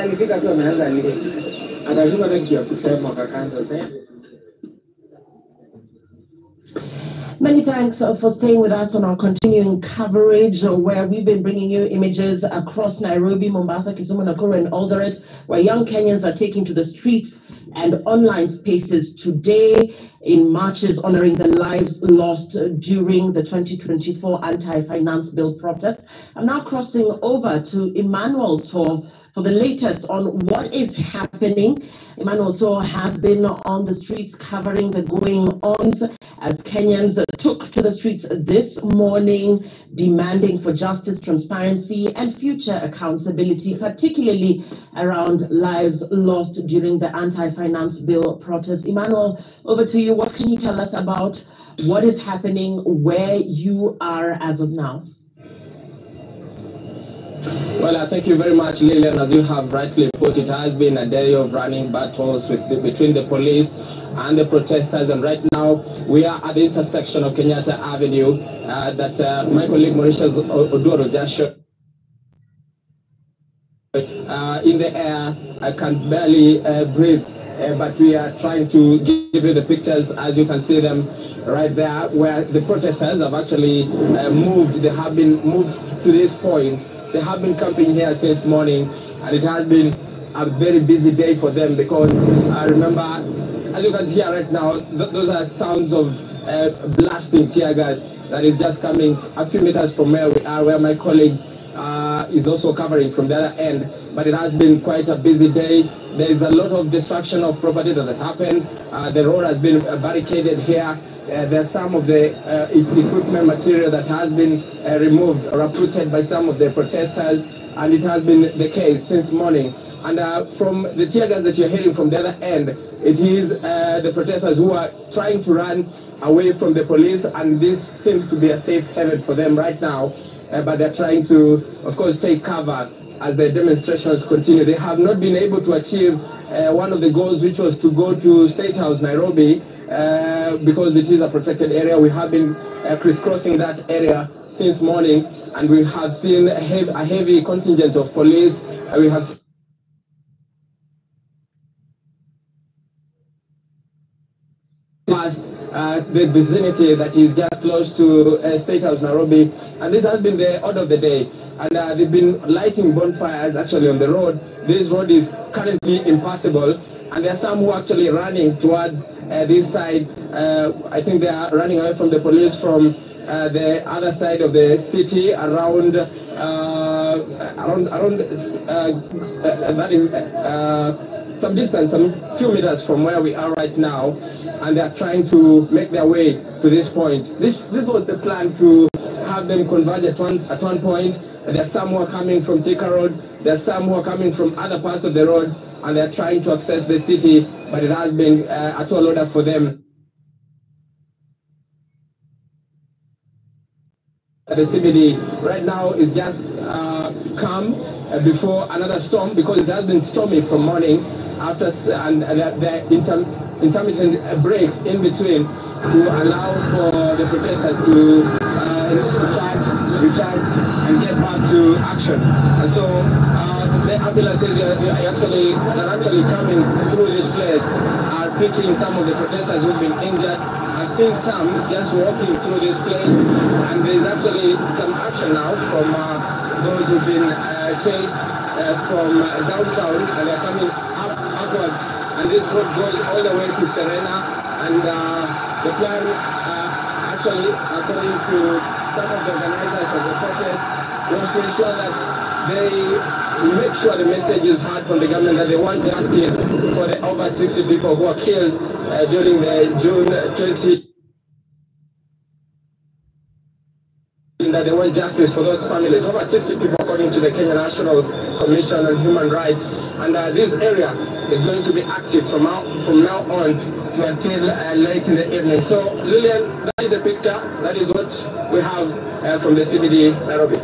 alifika tu ameanza lile akashuka tu kia kusema akaanza tena. Many thanks for staying with us on our continuing coverage where we've been bringing you images across Nairobi, Mombasa, Kisumu, Nakuru and Eldoret where young Kenyans are taking to the streets and online spaces today in marches honoring the lives lost during the 2024 anti-finance bill protest. I'm now crossing over to Emmanuel for the latest on what is happening. Emmanuel so has been on the streets covering the going-ons as Kenyans took to the streets this morning demanding for justice, transparency and future accountability, particularly around lives lost during the anti-finance bill protest. Emmanuel, over to you. What can you tell us about what is happening, where you are as of now? Well, thank you very much, Lillian. As you have rightly put, it has been a day of running battles between the police and the protesters. And right now, we are at the intersection of Kenyatta Avenue that my colleague Mauritius Odoro just showed. In the air, I can barely breathe, but we are trying to give you the pictures as you can see them right there, where the protesters have actually moved. They have been moved to this point. They have been camping here since morning, and it has been a very busy day for them because I remember, as you can hear right now, those are sounds of blasting tear gas that is just coming a few meters from where we are, where my colleague is also covering from the other end. But it has been quite a busy day. There is a lot of destruction of property that has happened. The road has been barricaded here. There's some of the equipment material that has been removed or uprooted by some of the protesters, and it has been the case since morning. And from the tear gas that you're hearing from the other end, it is the protesters who are trying to run away from the police, and this seems to be a safe haven for them right now. But they're trying to, of course, take cover as the demonstrations continue. They have not been able to achieve one of the goals, which was to go to State House, Nairobi, because it is a protected area. We have been crisscrossing that area since morning, and we have seen a heavy contingent of police. We have passed the vicinity that is just close to State House, Nairobi, and this has been the order of the day. And they've been lighting bonfires actually on the road. This road is currently impassable, and there are some who are actually running towards this side. I think they are running away from the police from the other side of the city, around that is some distance, some few meters from where we are right now, and they are trying to make their way to this point. This was the plan, to have them converge at one point. There are some who are coming from Thika Road, there are some who are coming from other parts of the road, and they are trying to access the city, but it has been a tall order for them. The CBD right now is just calm before another storm, because it has been stormy from morning after, and the intermittent breaks in between to allow for the protesters to recharge, and get back to action. And so the ambulances they're actually coming through this place are picking some of the protesters who've been injured. I've seen some just walking through this place, and there's actually some action now from those who've been chased from downtown, and they're coming upwards. And this road goes all the way to Serena, and the plan, actually, according to some of the organizers of the protest, was to ensure that they make sure the message is heard from the government that they want justice for the over 60 people who were killed during the June 20. That they want justice for those families. Over 60 people, according to the Kenya National Commission on Human Rights. And this area is going to be active from now on to until late in the evening. So, Lillian, that is the picture. That is what we have from the CBD, Nairobi.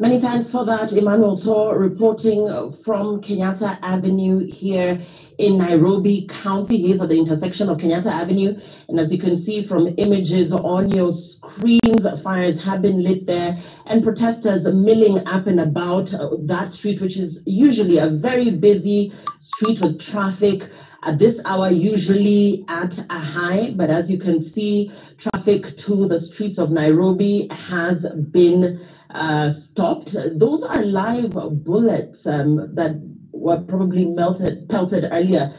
Many thanks for that, Emmanuel Tor, reporting from Kenyatta Avenue here in Nairobi County. He's at the intersection of Kenyatta Avenue, and as you can see from images on your screens, fires have been lit there, and protesters milling up and about that street, which is usually a very busy street with traffic at this hour, usually at a high. But as you can see, traffic to the streets of Nairobi has been stopped. Those are live bullets that were probably pelted earlier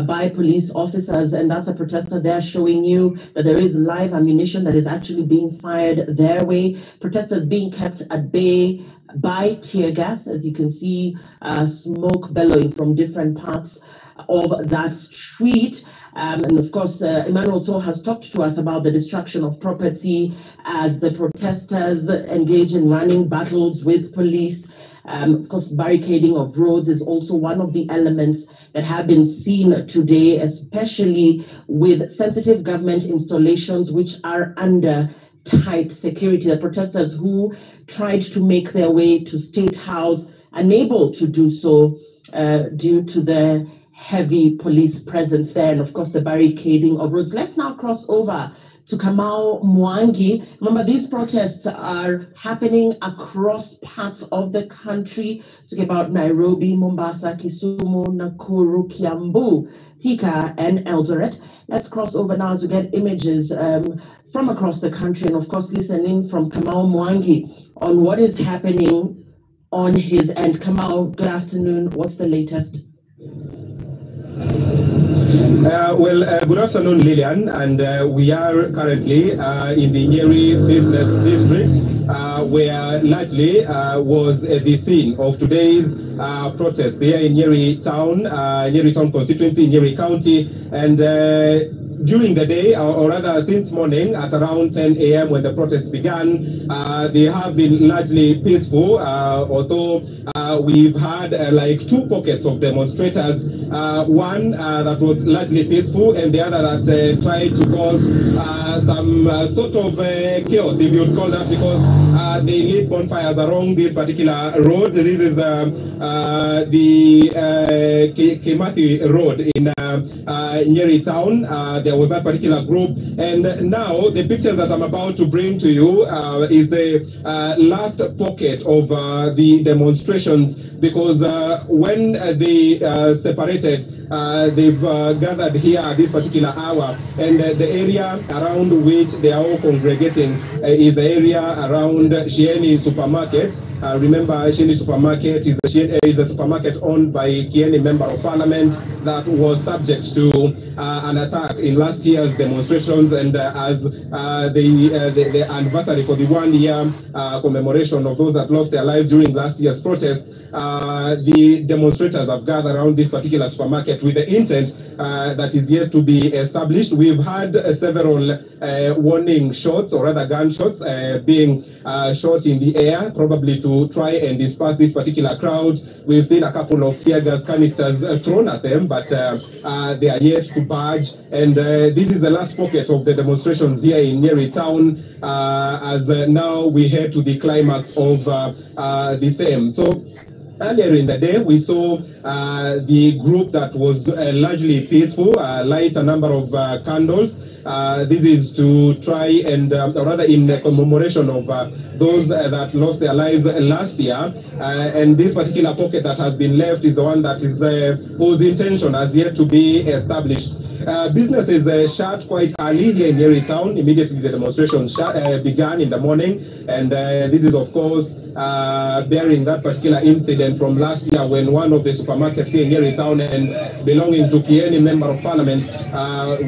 by police officers, and that's a protester there showing you that there is live ammunition that is actually being fired their way. Protesters being kept at bay by tear gas, as you can see, smoke bellowing from different parts of that street. And of course, Emmanuel Tor has talked to us about the destruction of property as the protesters engage in running battles with police. Of course, barricading of roads is also one of the elements that have been seen today, especially with sensitive government installations which are under tight security. The protesters who tried to make their way to State House, unable to do so due to the heavy police presence there, and of course the barricading of roads. Let's now cross over to Kamau Mwangi. Remember, these protests are happening across parts of the country. Talking about Nairobi, Mombasa, Kisumu, Nakuru, Kiambu, Thika, and Eldoret. Let's cross over now to get images from across the country, and of course listening from Kamau Mwangi on what is happening on his end. Kamau, good afternoon. What's the latest? Good afternoon, Lillian, and we are currently in the Nyeri Business District, where largely was the scene of today's protest here in Nyeri Town constituency, Nyeri County, and during the day, or rather since morning at around 10 a.m. when the protest began, they have been largely peaceful, although we've had like two pockets of demonstrators, one that was largely peaceful and the other that tried to cause some sort of chaos, if you would call that, because they lit bonfires along this particular road. This is the Kimathi Road in Nyeri Town. There was that particular group, and now the pictures that I'm about to bring to you is the last pocket of the demonstrations, because when they separated, they've gathered here at this particular hour, and the area around which they are all congregating is the area around Shieni Supermarket. Remember, Shieni Supermarket is a supermarket owned by Kieni Member of Parliament that was subject to an attack in last year's demonstrations, and as the anniversary for the 1 year commemoration of those that lost their lives during last year's protest, the demonstrators have gathered around this particular supermarket with the intent that is yet to be established. We've had several warning shots, or rather gunshots, being shot in the air, probably to try and disperse this particular crowd. We've seen a couple of tear gas canisters thrown at them, but they are yet to budge. And this is the last pocket of the demonstrations here in Nyeri Town, as now we head to the climax of the same. So Earlier in the day, we saw the group that was largely peaceful light a number of candles. This is to try and, or rather in commemoration of those that lost their lives last year. And this particular pocket that has been left is the one that is whose intention has yet to be established. Businesses shut quite early here in Nyeri town. Immediately the demonstration began in the morning, and this is of course bearing that particular incident from last year when one of the supermarkets here in Nyeri town and belonging to Kieni Member of Parliament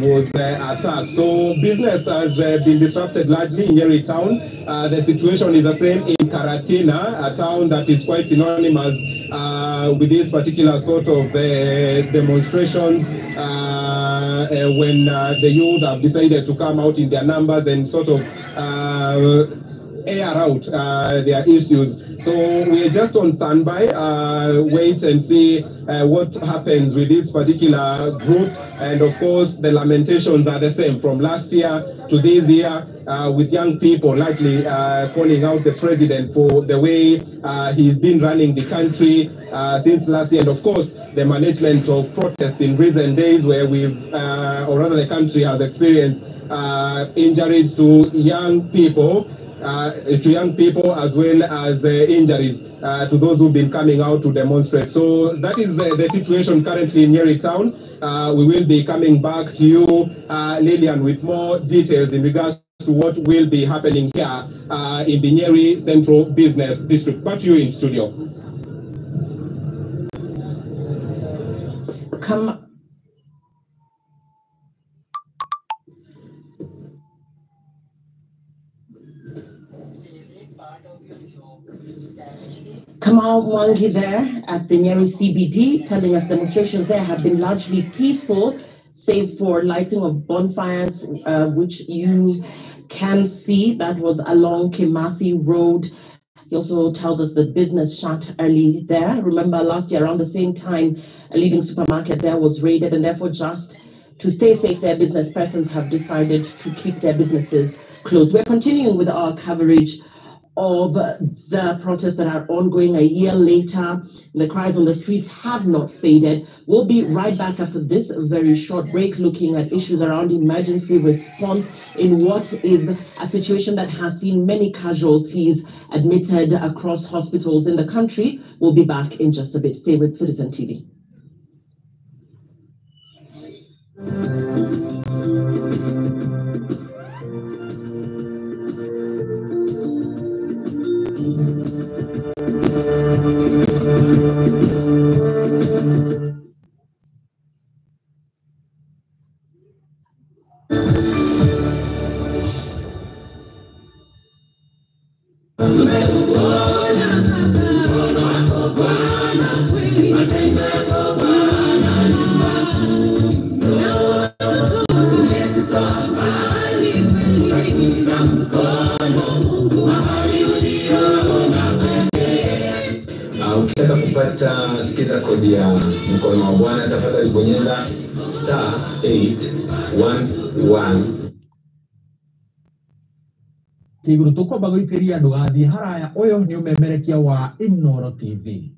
was attacked. So business has been disrupted largely in Nyeri town. The situation is the same in Karatina, a town that is quite synonymous with this particular sort of demonstrations when the youth have decided to come out in their numbers and sort of air out their issues. So we're just on standby, wait and see what happens with this particular group. And of course, the lamentations are the same from last year to this year, with young people likely calling out the president for the way he's been running the country since last year. And of course, the management of protests in recent days where we've, or rather the country has experienced injuries to young people, as well as injuries to those who've been coming out to demonstrate. So that is the situation currently in Nyeri town. We will be coming back to you, Lillian, with more details in regards to what will be happening here in the Nyeri Central Business District. Back to you in studio. Kamal Mwangi there at the Nyeri CBD telling us demonstrations there have been largely peaceful, save for lighting of bonfires, which you can see. That was along Kimasi Road. He also tells us that business shut early there. Remember last year around the same time, a leading supermarket there was raided, and therefore just to stay safe, their business persons have decided to keep their businesses closed. We're continuing with our coverage of the protests that are ongoing a year later. The cries on the streets have not faded. We'll be right back after this very short break, looking at issues around emergency response in what is a situation that has seen many casualties admitted across hospitals in the country. We'll be back in just a bit. Stay with Citizen TV. Ukitaka kupata sikiza kodi ya mkono wa Bwana, tafadhali bonyeza *811. Iguru tuko bago ikeria ndugathi haraya uyu ni umemerekia wa Inoro TV.